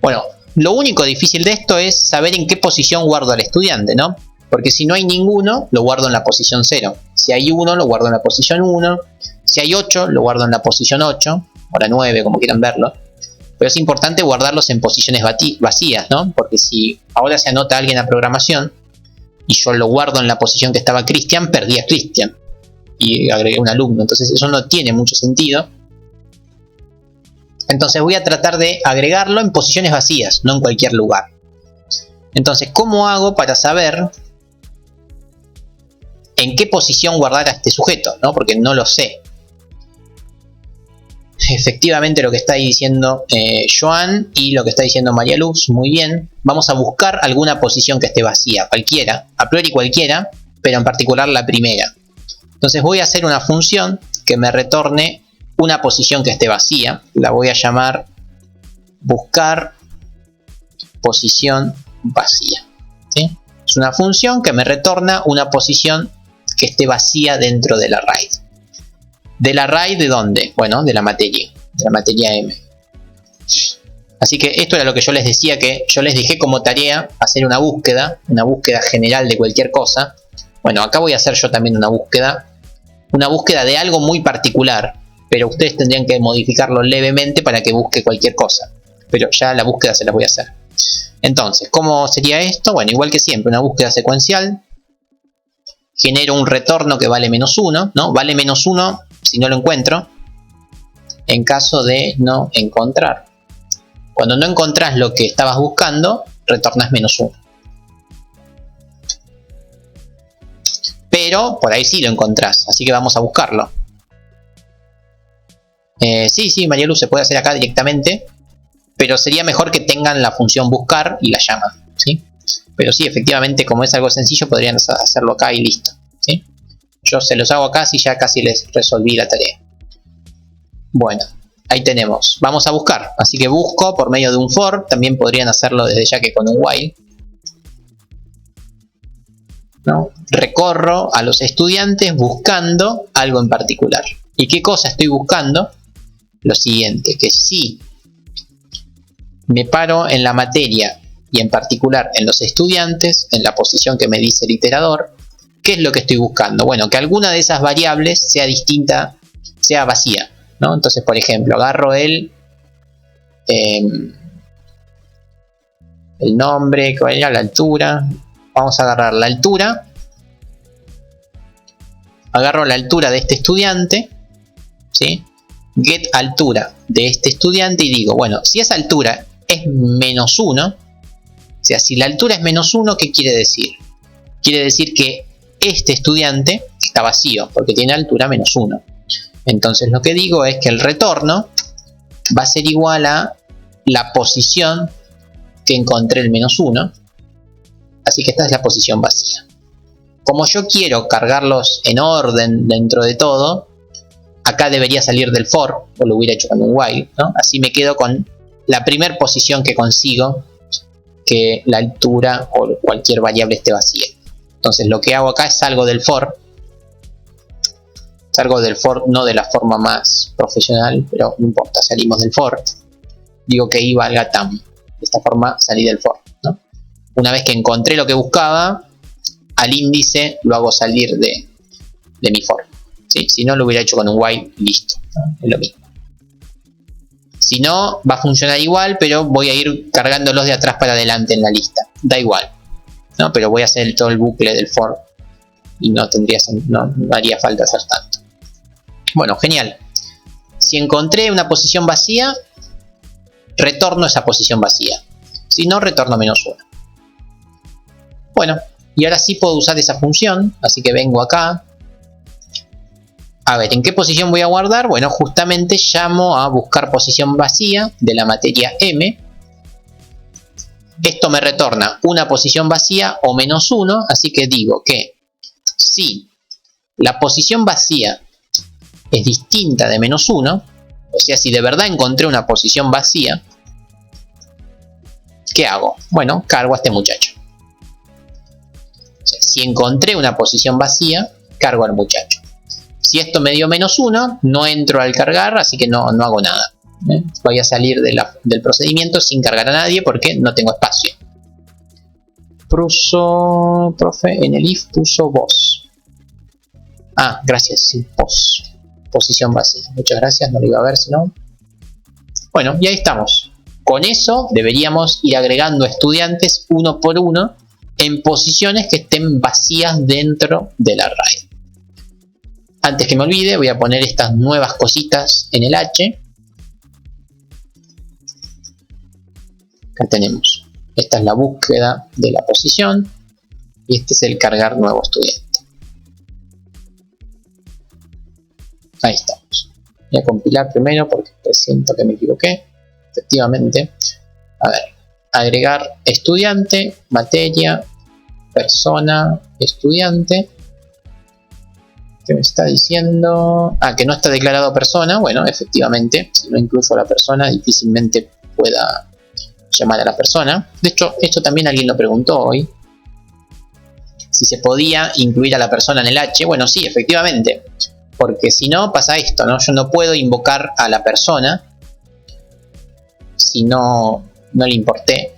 Bueno, lo único difícil de esto es saber en qué posición guardo al estudiante, ¿no? Porque si no hay ninguno, lo guardo en la posición 0. Si hay 1, lo guardo en la posición 1. Si hay 8, lo guardo en la posición 8. O la 9, como quieran verlo. Pero es importante guardarlos en posiciones vacías, ¿no? Porque si ahora se anota alguien a programación y yo lo guardo en la posición que estaba Cristian, perdí a Cristian. Y agregué un alumno. Entonces eso no tiene mucho sentido. Entonces voy a tratar de agregarlo en posiciones vacías, no en cualquier lugar. Entonces, ¿cómo hago para saber en qué posición guardar a este sujeto, ¿no? Porque no lo sé. Efectivamente lo que está diciendo Joan y lo que está diciendo María Luz, muy bien. Vamos a buscar alguna posición que esté vacía, cualquiera, a priori cualquiera, pero en particular la primera. Entonces voy a hacer una función que me retorne una posición que esté vacía. La voy a llamar buscar posición vacía, ¿sí? Es una función que me retorna una posición que esté vacía dentro de la RAID. ¿De la RAID de dónde? Bueno, de la materia M. Así que esto era lo que yo les decía, que yo les dejé como tarea hacer una búsqueda general de cualquier cosa. Bueno, acá voy a hacer yo también una búsqueda de algo muy particular, pero ustedes tendrían que modificarlo levemente para que busque cualquier cosa. Pero ya la búsqueda se las voy a hacer. Entonces, ¿cómo sería esto? Bueno, igual que siempre, una búsqueda secuencial. Genero un retorno que vale -1, ¿no? Vale -1 si no lo encuentro, en caso de no encontrar. Cuando no encontrás lo que estabas buscando, retornas -1. Pero por ahí sí lo encontrás, así que vamos a buscarlo. Sí, María Luz, se puede hacer acá directamente, pero sería mejor que tengan la función buscar y la llaman, ¿sí? Pero sí, efectivamente, como es algo sencillo, podrían hacerlo acá y listo, ¿sí? Yo se los hago acá si ya casi les resolví la tarea. Bueno, ahí tenemos. Vamos a buscar. Así que busco por medio de un for. También podrían hacerlo desde ya que con un while, ¿no? Recorro a los estudiantes buscando algo en particular. ¿Y qué cosa estoy buscando? Lo siguiente, que si me paro en la materia y en particular en los estudiantes, en la posición que me dice el iterador, ¿qué es lo que estoy buscando? Bueno, que alguna de esas variables sea distinta, sea vacía, ¿no? Entonces, por ejemplo, agarro el nombre, ¿cuál era? La altura. Vamos a agarrar la altura. Agarro la altura de este estudiante, ¿sí? Get altura de este estudiante y digo, bueno, si esa altura es -1, o sea, si la altura es -1, ¿qué quiere decir? Quiere decir que este estudiante está vacío, porque tiene altura -1. Entonces lo que digo es que el retorno va a ser igual a la posición que encontré el -1. Así que esta es la posición vacía. Como yo quiero cargarlos en orden dentro de todo, acá debería salir del for, o lo hubiera hecho con un while, ¿no? Así me quedo con la primera posición que consigo, que la altura o cualquier variable esté vacía. Entonces lo que hago acá es salgo del for no de la forma más profesional, pero no importa, salimos del for, digo que i valga tam, de esta forma salí del for, ¿no? Una vez que encontré lo que buscaba, al índice lo hago salir de mi for, ¿sí? Si no lo hubiera hecho con un while, listo, ¿no? Es lo mismo. Si no, va a funcionar igual, pero voy a ir cargándolos de atrás para adelante en la lista, da igual, ¿no? Pero voy a hacer todo el bucle del for y no haría falta hacer tanto. Bueno, genial. Si encontré una posición vacía, retorno esa posición vacía. Si no, retorno -1. Bueno, y ahora sí puedo usar esa función, así que vengo acá. A ver, ¿en qué posición voy a guardar? Bueno, justamente llamo a buscar posición vacía de la materia M. Esto me retorna una posición vacía o -1, así que digo que si la posición vacía es distinta de -1, o sea, si de verdad encontré una posición vacía, ¿qué hago? Bueno, cargo a este muchacho. O sea, si encontré una posición vacía, cargo al muchacho. Si esto me dio -1, no entro al cargar, así que no hago nada. Voy a salir del procedimiento sin cargar a nadie porque no tengo espacio. Puso, profe, en el if puso vos. Ah, gracias, sí, vos. Posición vacía. Muchas gracias, no lo iba a ver si no. Bueno, y ahí estamos. Con eso deberíamos ir agregando estudiantes uno por uno en posiciones que estén vacías dentro del array. Antes que me olvide, voy a poner estas nuevas cositas en el H. Acá tenemos. Esta es la búsqueda de la posición. Y este es el cargar nuevo estudiante. Ahí estamos. Voy a compilar primero porque siento que me equivoqué. Efectivamente. A ver. Agregar estudiante, materia, persona, estudiante. ¿Qué me está diciendo? Ah, que no está declarado persona. Bueno, efectivamente, si no incluyo a la persona, difícilmente pueda llamar a la persona. De hecho, esto también alguien lo preguntó hoy. Si se podía incluir a la persona en el H. Bueno, sí, efectivamente. Porque si no, pasa esto, ¿no? Yo no puedo invocar a la persona si no le importé.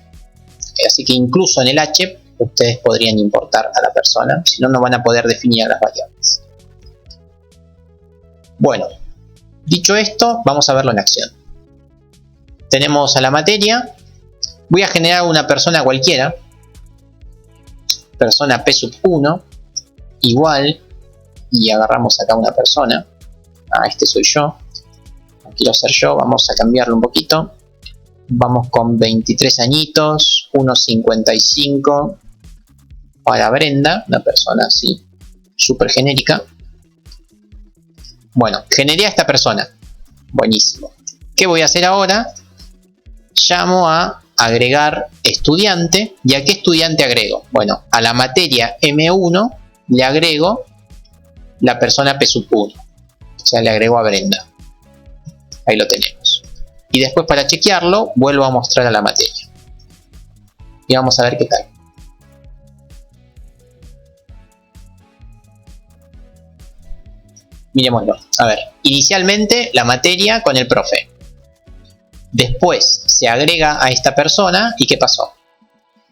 Así que incluso en el H, ustedes podrían importar a la persona. Si no, no van a poder definir a las variables. Bueno, dicho esto, vamos a verlo en acción. Tenemos a la materia. Voy a generar una persona cualquiera. Persona P sub 1. Igual. Y agarramos acá una persona. Ah, este soy yo. No quiero ser yo. Vamos a cambiarlo un poquito. Vamos con 23 añitos. 1,55. Para Brenda. Una persona así. Súper genérica. Bueno, generé a esta persona. Buenísimo. ¿Qué voy a hacer ahora? Llamo a agregar estudiante. ¿Y a qué estudiante agrego? Bueno, a la materia M1 le agrego la persona P sub 1. O sea, le agrego a Brenda. Ahí lo tenemos. Y después, para chequearlo, vuelvo a mostrar a la materia. Y vamos a ver qué tal. Miremoslo. A ver, inicialmente la materia con el profe. Después se agrega a esta persona. ¿Y qué pasó?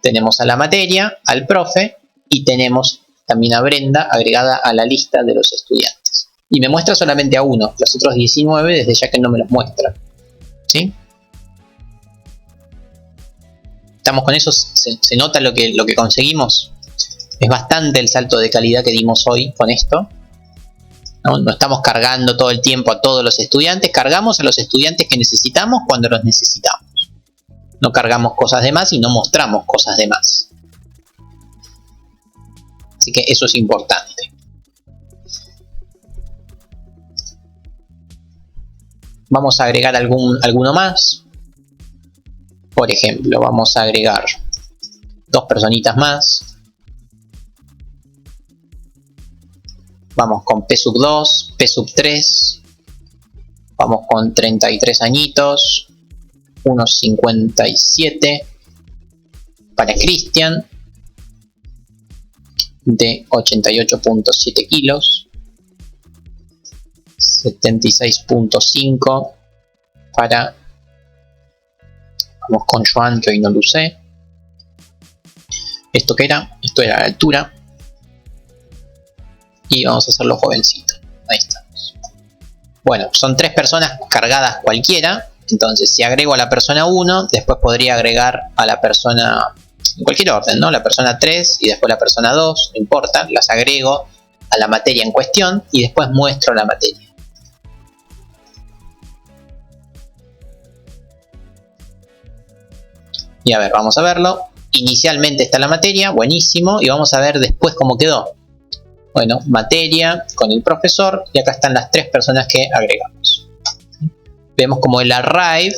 Tenemos a la materia, al profe y tenemos también a Brenda agregada a la lista de los estudiantes. Y me muestra solamente a uno. Los otros 19 desde ya que no me los muestra. ¿Sí? ¿Estamos con eso? ¿Se nota lo que conseguimos? Es bastante el salto de calidad que dimos hoy con esto. No estamos cargando todo el tiempo a todos los estudiantes. Cargamos a los estudiantes que necesitamos cuando los necesitamos. No cargamos cosas de más y no mostramos cosas de más. Así que eso es importante. Vamos a agregar alguno más. Por ejemplo, vamos a agregar dos personitas más. Vamos con P sub 2, P sub 3. Vamos con 33 añitos, unos 57 para Cristian, de 88.7 kilos, 76.5 para, vamos con Joan, que hoy no lo usé. ¿Esto qué era? Esto era la altura. Y vamos a hacerlo jovencito. Ahí estamos. Bueno, son 3 personas cargadas cualquiera. Entonces, si agrego a la persona 1, después podría agregar a la persona, en cualquier orden, ¿no? La persona 3 y después la persona 2, no importa. Las agrego a la materia en cuestión y después muestro la materia. Y a ver, vamos a verlo. Inicialmente está la materia, buenísimo. Y vamos a ver después cómo quedó. Bueno, materia con el profesor. Y acá están las 3 personas que agregamos. Vemos como el array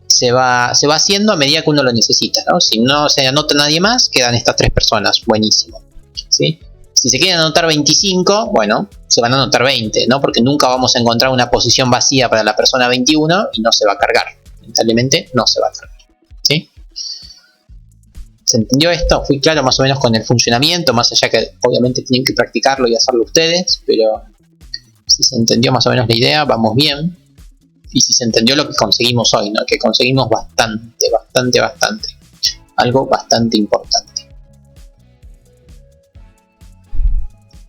se va haciendo a medida que uno lo necesita, ¿no? Si no se anota nadie más, quedan estas 3 personas. Buenísimo, ¿sí? Si se quieren anotar 25, bueno, se van a anotar 20, ¿no? Porque nunca vamos a encontrar una posición vacía para la persona 21 y no se va a cargar. Lamentablemente no se va a cargar, ¿sí? ¿Se entendió esto? Fui claro más o menos con el funcionamiento, más allá que obviamente tienen que practicarlo y hacerlo ustedes, pero si se entendió más o menos la idea, vamos bien. Y si se entendió lo que conseguimos hoy, ¿no? Que conseguimos bastante. Algo bastante importante.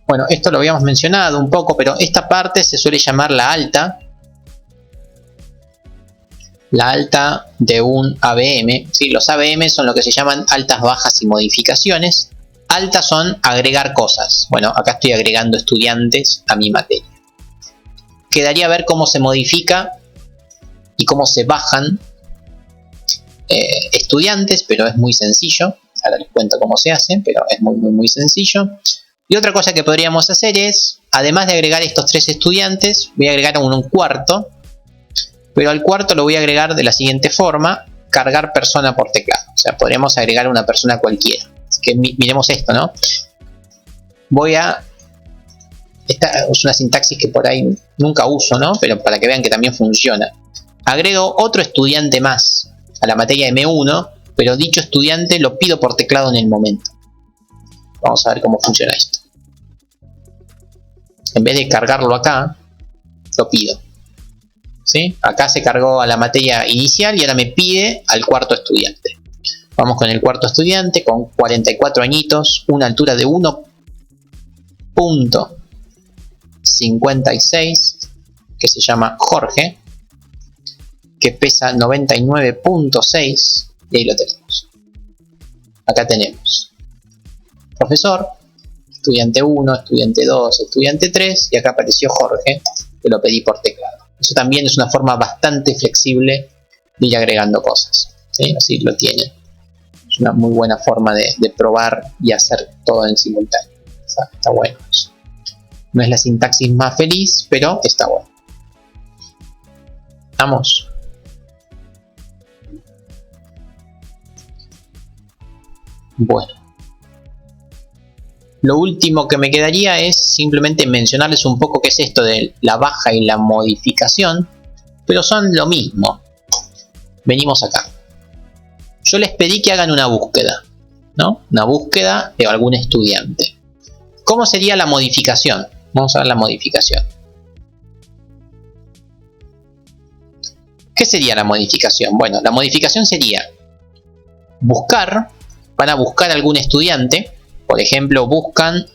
Bueno, esto lo habíamos mencionado un poco, pero esta parte se suele llamar la alta. La alta de un ABM. ¿Sí? Los ABM son lo que se llaman altas, bajas y modificaciones. Altas son agregar cosas. Bueno, acá estoy agregando estudiantes a mi materia. Quedaría ver cómo se modifica y cómo se bajan estudiantes, pero es muy sencillo. Ahora les cuento cómo se hace, pero es muy sencillo. Y otra cosa que podríamos hacer es, además de agregar estos 3 estudiantes, voy a agregar un cuarto, pero al cuarto lo voy a agregar de la siguiente forma: cargar persona por teclado. O sea, podríamos agregar una persona cualquiera. Así que miremos esto, ¿no? Esta es una sintaxis que por ahí nunca uso, ¿no? Pero para que vean que también funciona. Agrego otro estudiante más a la materia M1, pero dicho estudiante lo pido por teclado en el momento. Vamos a ver cómo funciona esto. En vez de cargarlo acá, lo pido. ¿Sí? Acá se cargó a la materia inicial y ahora me pide al cuarto estudiante. Vamos con el cuarto estudiante, con 44 añitos, una altura de 1.56, que se llama Jorge, que pesa 99.6, y ahí lo tenemos. Acá tenemos profesor, estudiante 1, estudiante 2, estudiante 3, y acá apareció Jorge, que lo pedí por teclado. Eso también es una forma bastante flexible de ir agregando cosas, ¿sí? Así lo tienen. Es una muy buena forma de probar y hacer todo en simultáneo. Está bueno eso. No es la sintaxis más feliz, pero está bueno. Vamos. Bueno. Lo último que me quedaría es simplemente mencionarles un poco qué es esto de la baja y la modificación, pero son lo mismo. Venimos acá. Yo les pedí que hagan una búsqueda, ¿no? Una búsqueda de algún estudiante. ¿Cómo sería la modificación? Vamos a ver la modificación. ¿Qué sería la modificación? Bueno, la modificación sería buscar, van a buscar algún estudiante. Por ejemplo, buscan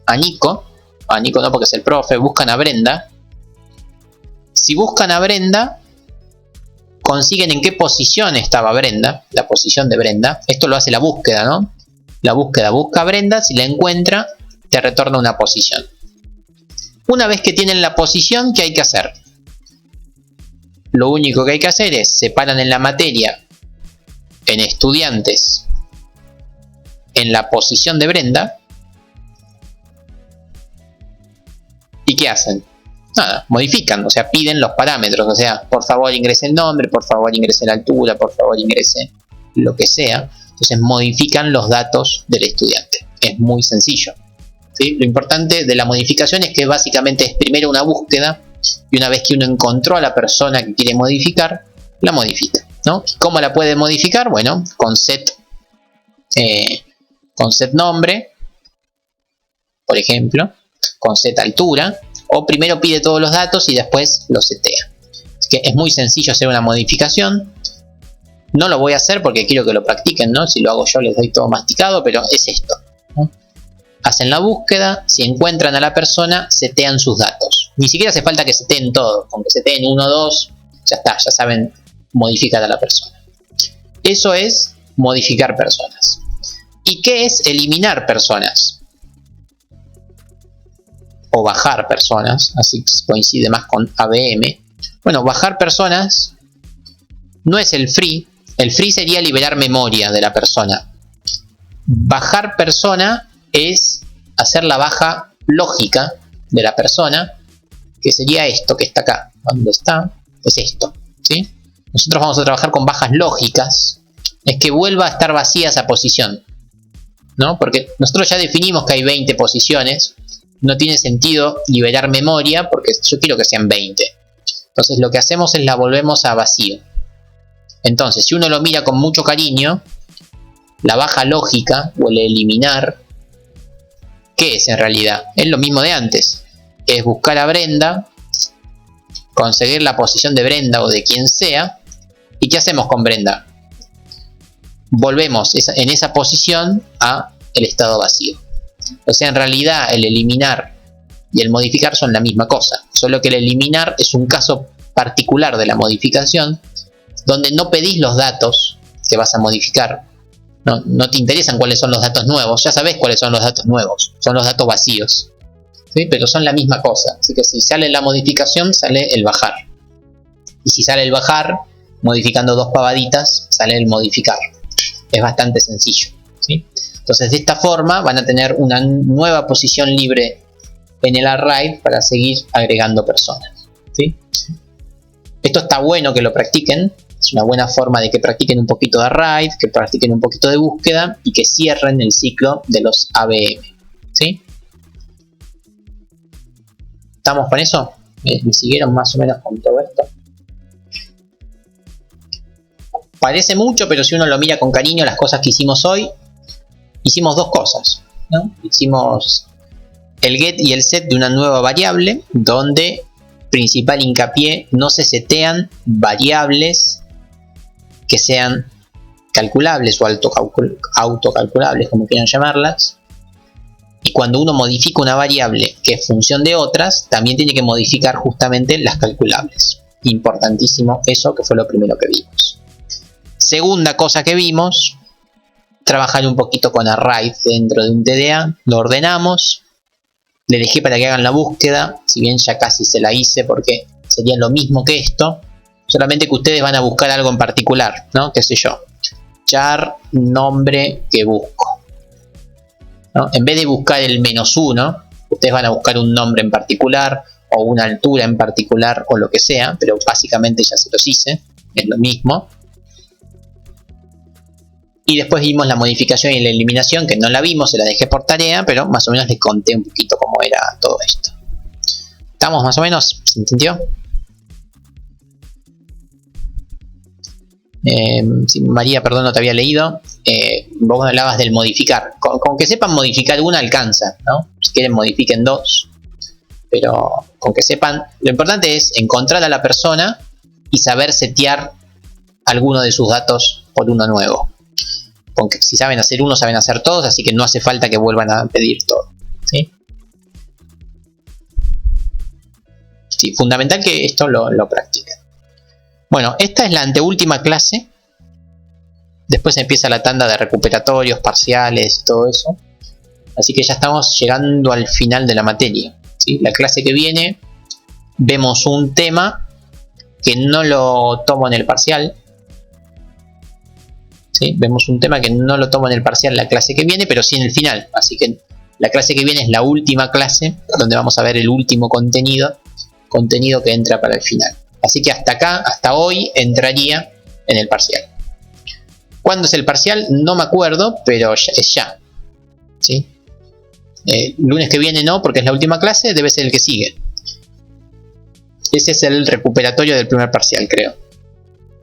a Nico no porque es el profe, buscan a Brenda. Si buscan a Brenda, consiguen en qué posición estaba Brenda, la posición de Brenda. Esto lo hace la búsqueda, ¿no? La búsqueda busca a Brenda, si la encuentra, te retorna una posición. Una vez que tienen la posición, ¿qué hay que hacer? Lo único que hay que hacer es separan en la materia, en estudiantes, en la posición de Brenda. ¿Y qué hacen? Nada, modifican, o sea, piden los parámetros, o sea, por favor ingrese el nombre, por favor ingrese la altura, por favor ingrese lo que sea. Entonces modifican los datos del estudiante. Es muy sencillo, ¿sí? Lo importante de la modificación es que básicamente es primero una búsqueda y una vez que uno encontró a la persona que quiere modificar, la modifica, ¿no? ¿Cómo la puede modificar? Bueno, con set nombre, por ejemplo, con set altura, o primero pide todos los datos y después los setea. Así que es muy sencillo hacer una modificación. No lo voy a hacer porque quiero que lo practiquen, ¿no? Si lo hago yo les doy todo masticado, pero es esto, ¿no? Hacen la búsqueda, si encuentran a la persona, setean sus datos. Ni siquiera hace falta que seteen todo, con que seteen 1 o 2, ya está, ya saben modificar a la persona. Eso es modificar personas. ¿Y qué es eliminar personas? O bajar personas, así coincide más con ABM. Bueno, bajar personas no es el free. El free sería liberar memoria de la persona. Bajar persona es hacer la baja lógica de la persona, que sería esto que está acá. ¿Dónde está? Es esto, ¿sí? Nosotros vamos a trabajar con bajas lógicas. Es que vuelva a estar vacía esa posición, ¿no? Porque nosotros ya definimos que hay 20 posiciones. No tiene sentido liberar memoria porque yo quiero que sean 20. Entonces lo que hacemos es la volvemos a vacío. Entonces, si uno lo mira con mucho cariño, la baja lógica o el eliminar, ¿qué es en realidad? Es lo mismo de antes. Es buscar a Brenda, conseguir la posición de Brenda o de quien sea. ¿Y qué hacemos con Brenda? Volvemos en esa posición a el estado vacío. O sea, en realidad el eliminar y el modificar son la misma cosa. Solo que el eliminar es un caso particular de la modificación, donde no pedís los datos que vas a modificar. No te interesan cuáles son los datos nuevos. Ya sabés cuáles son los datos nuevos. Son los datos vacíos, ¿sí? Pero son la misma cosa. Así que si sale la modificación, sale el bajar. Y si sale el bajar, modificando 2 pavaditas, sale el modificar. Es bastante sencillo, ¿sí? Entonces, de esta forma van a tener una nueva posición libre en el array para seguir agregando personas, ¿sí? Esto está bueno que lo practiquen. Es una buena forma de que practiquen un poquito de array, que practiquen un poquito de búsqueda y que cierren el ciclo de los ABM, ¿sí? ¿Estamos con eso? ¿Me siguieron más o menos con todo esto? Parece mucho, pero si uno lo mira con cariño, las cosas que hicimos hoy, hicimos 2 cosas, ¿no? Hicimos el get y el set de una nueva variable, donde principal hincapié, no se setean variables que sean calculables o autocalculables, como quieran llamarlas. Y cuando uno modifica una variable que es función de otras, también tiene que modificar justamente las calculables. Importantísimo eso, que fue lo primero que vimos. Segunda cosa que vimos, trabajar un poquito con array dentro de un TDA. Lo ordenamos. Le dejé para que hagan la búsqueda, si bien ya casi se la hice porque sería lo mismo que esto, solamente que ustedes van a buscar algo en particular, ¿no? Qué sé yo, char nombre que busco, ¿no? En vez de buscar el -1, ustedes van a buscar un nombre en particular o una altura en particular o lo que sea, pero básicamente ya se los hice, es lo mismo. Y después vimos la modificación y la eliminación, que no la vimos, se la dejé por tarea, pero más o menos les conté un poquito cómo era todo esto. ¿Estamos más o menos? ¿Se entendió? Sí, María, perdón, no te había leído. Vos me hablabas del modificar. Con que sepan modificar una alcanza, ¿no? Si quieren modifiquen 2. Pero con que sepan, lo importante es encontrar a la persona y saber setear alguno de sus datos por uno nuevo. Porque si saben hacer uno, saben hacer todos, así que no hace falta que vuelvan a pedir todo, ¿sí? Sí, fundamental que esto lo practiquen. Bueno, esta es la anteúltima clase. Después empieza la tanda de recuperatorios, parciales, todo eso. Así que ya estamos llegando al final de la materia, ¿sí? La clase que viene vemos un tema que no lo tomo en el parcial. ¿Sí? Vemos un tema que no lo tomo en el parcial la clase que viene, pero sí en el final. Así que la clase que viene es la última clase, donde vamos a ver el último contenido que entra para el final. Así que hasta acá, hasta hoy, entraría en el parcial. ¿Cuándo es el parcial? No me acuerdo, pero es ya, ¿sí? Lunes que viene no, porque es la última clase, debe ser el que sigue. Ese es el recuperatorio del primer parcial, creo.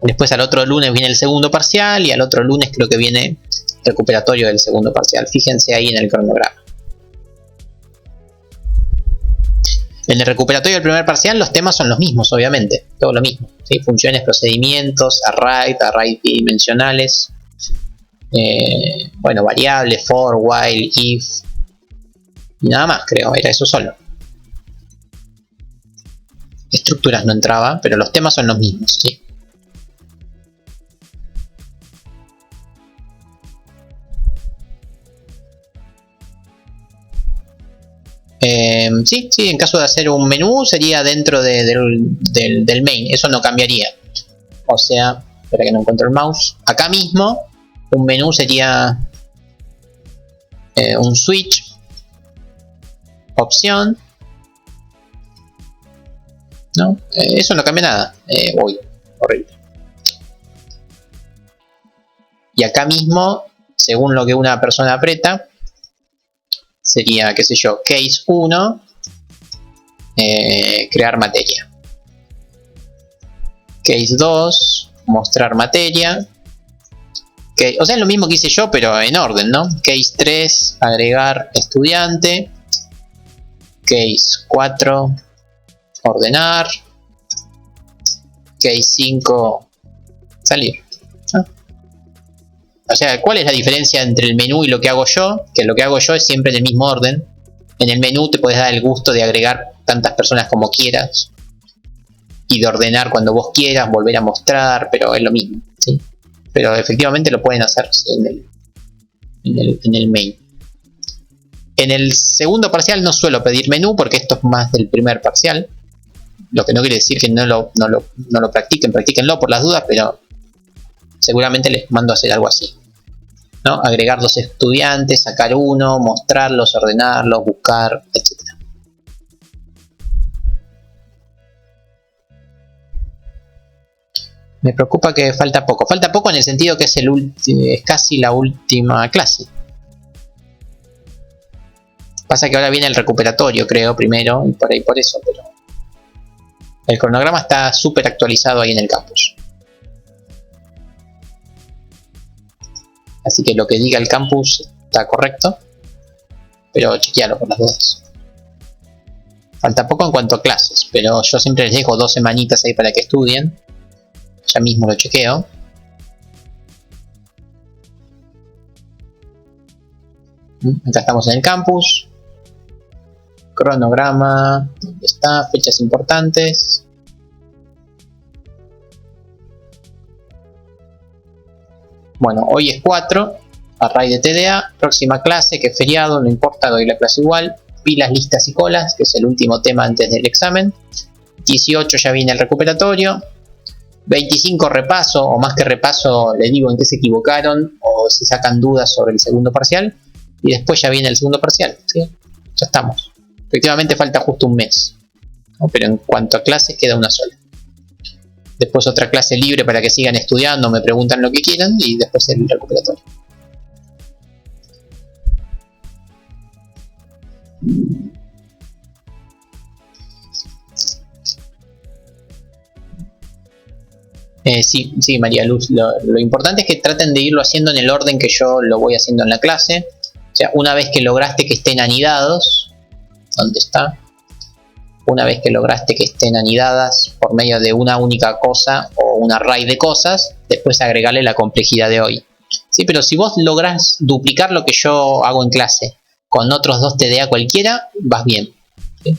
Después al otro lunes viene el segundo parcial y al otro lunes creo que viene recuperatorio del segundo parcial. Fíjense ahí en el cronograma. En el recuperatorio del primer parcial los temas son los mismos, obviamente. Todo lo mismo, ¿sí? Funciones, procedimientos, array bidimensionales. Bueno, variables, for, while, if. Y nada más, creo. Era eso solo. Estructuras no entraba, pero los temas son los mismos, ¿sí? Sí, en caso de hacer un menú sería dentro del main, eso no cambiaría. O sea, espera que no encuentro el mouse. Acá mismo, un menú sería un switch, opción. ¿No? Eso no cambia nada. Uy, horrible. Y acá mismo, según lo que una persona aprieta, sería, qué sé yo, case 1, crear materia. Case 2, mostrar materia. O sea, es lo mismo que hice yo, pero en orden, ¿no? Case 3, agregar estudiante. Case 4, ordenar. Case 5, salir. ¿Ah? O sea, ¿cuál es la diferencia entre el menú y lo que hago yo? Que lo que hago yo es siempre en el mismo orden. En el menú te puedes dar el gusto de agregar tantas personas como quieras. Y de ordenar cuando vos quieras, volver a mostrar, pero es lo mismo, ¿sí? Pero efectivamente lo pueden hacer en el main. En el segundo parcial no suelo pedir menú porque esto es más del primer parcial. Lo que no quiere decir que no lo practiquen, practíquenlo por las dudas, pero seguramente les mando a hacer algo así, ¿no? Agregar 2 estudiantes, sacar uno, mostrarlos, ordenarlos, buscar, etc. Me preocupa que falta poco. Falta poco en el sentido que es casi la última clase. Pasa que ahora viene el recuperatorio, creo, primero, y por ahí por eso, pero el cronograma está súper actualizado ahí en el campus. Así que lo que diga el campus está correcto, pero chequealo por las dudas. Falta poco en cuanto a clases, pero yo siempre les dejo 2 semanitas ahí para que estudien. Ya mismo lo chequeo. Acá estamos en el campus. Cronograma, ¿dónde está? Fechas importantes. Bueno, hoy es 4, array de TDA, próxima clase, que es feriado, no importa, doy la clase igual. Pilas, listas y colas, que es el último tema antes del examen. 18 ya viene el recuperatorio. 25 repaso, o más que repaso, les digo en qué se equivocaron, o si sacan dudas sobre el segundo parcial. Y después ya viene el segundo parcial, ¿sí? Ya estamos. Efectivamente falta justo un mes, ¿no? Pero en cuanto a clases queda una sola. Después otra clase libre para que sigan estudiando, me preguntan lo que quieran y después el recuperatorio. Sí, María Luz, lo importante es que traten de irlo haciendo en el orden que yo lo voy haciendo en la clase. O sea, una vez que lograste que estén anidados, ¿dónde está? Una vez que lograste que estén anidadas por medio de una única cosa o un array de cosas, después agregarle la complejidad de hoy. Sí, pero si vos lográs duplicar lo que yo hago en clase con otros 2 TDA cualquiera, vas bien, ¿sí?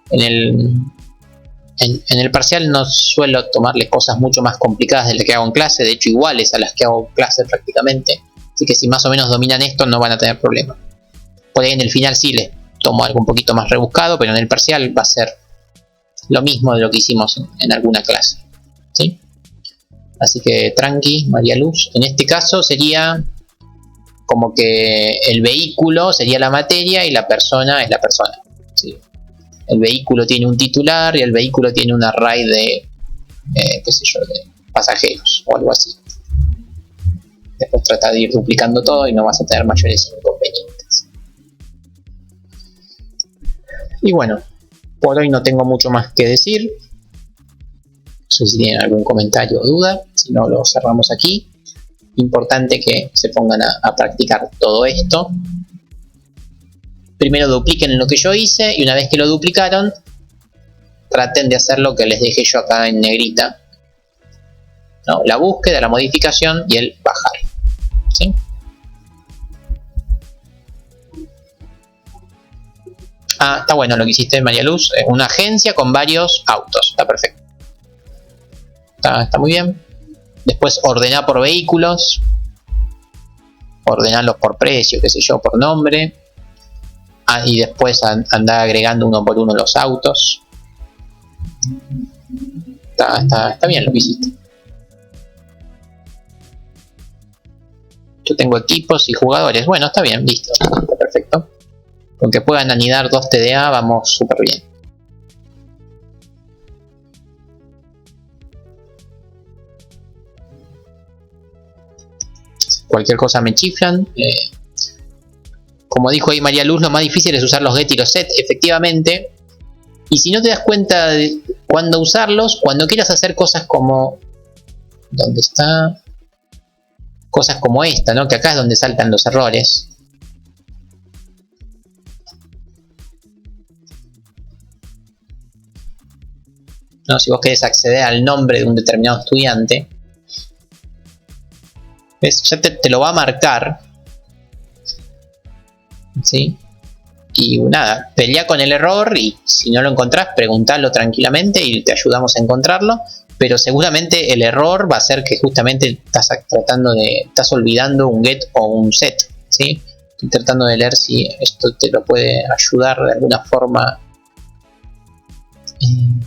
En el parcial no suelo tomarle cosas mucho más complicadas de las que hago en clase, de hecho iguales a las que hago en clase prácticamente. Así que si más o menos dominan esto no van a tener problema. Por ahí en el final sí les tomo algo un poquito más rebuscado, pero en el parcial va a ser lo mismo de lo que hicimos en alguna clase, ¿sí? Así que tranqui, María Luz. En este caso sería como que el vehículo sería la materia y la persona es la persona, ¿sí? El vehículo tiene un titular y el vehículo tiene un array de, qué sé yo, de pasajeros o algo así. Después trata de ir duplicando todo y no vas a tener mayores inconvenientes. Y bueno, por hoy no tengo mucho más que decir. sé si tienen algún comentario o duda, si no lo cerramos aquí. Importante que se pongan a practicar todo esto. Primero dupliquen lo que yo hice y una vez que lo duplicaron, traten de hacer lo que les dejé yo acá en negrita, ¿no? La búsqueda, la modificación y el bajar, ¿sí? Ah, está bueno lo que hiciste, María Luz. Una agencia con varios autos, está perfecto. Está muy bien. Después ordená por vehículos, ordenarlos por precio, qué sé yo, por nombre. Ah, y después andá agregando uno por uno los autos. Está bien lo que hiciste. Yo tengo equipos y jugadores. Bueno, está bien, listo. Está perfecto. Con que puedan anidar 2 TDA vamos súper bien. Cualquier cosa me chiflan. Como dijo ahí María Luz, lo más difícil es usar los get y los set, efectivamente. Y si no te das cuenta de cuándo usarlos, cuando quieras hacer cosas como... ¿Dónde está? Cosas como esta, ¿no? Que acá es donde saltan los errores. ¿No? Si vos querés acceder al nombre de un determinado estudiante, ¿ves? Ya te lo va a marcar, ¿sí? Y nada, pelea con el error y si no lo encontrás, preguntalo tranquilamente y te ayudamos a encontrarlo. Pero seguramente el error va a ser que justamente estás olvidando un get o un set, ¿sí? Estoy tratando de leer si esto te lo puede ayudar de alguna forma,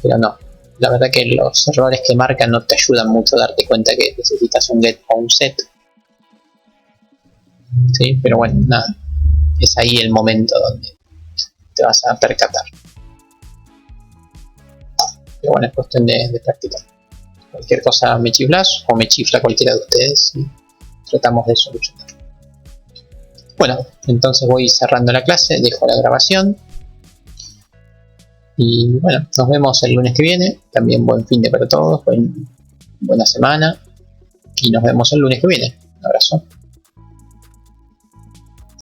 pero no. La verdad que los errores que marcan no te ayudan mucho a darte cuenta que necesitas un get o un set, ¿sí? Pero bueno, nada. Es ahí el momento donde te vas a percatar. Pero bueno, es cuestión de practicar. Cualquier cosa me chiflas o me chifla cualquiera de ustedes y tratamos de solucionar. Bueno, entonces voy cerrando la clase, dejo la grabación. Y bueno, nos vemos el lunes que viene. También buen fin de para todos, buena semana. Y nos vemos el lunes que viene. Un abrazo.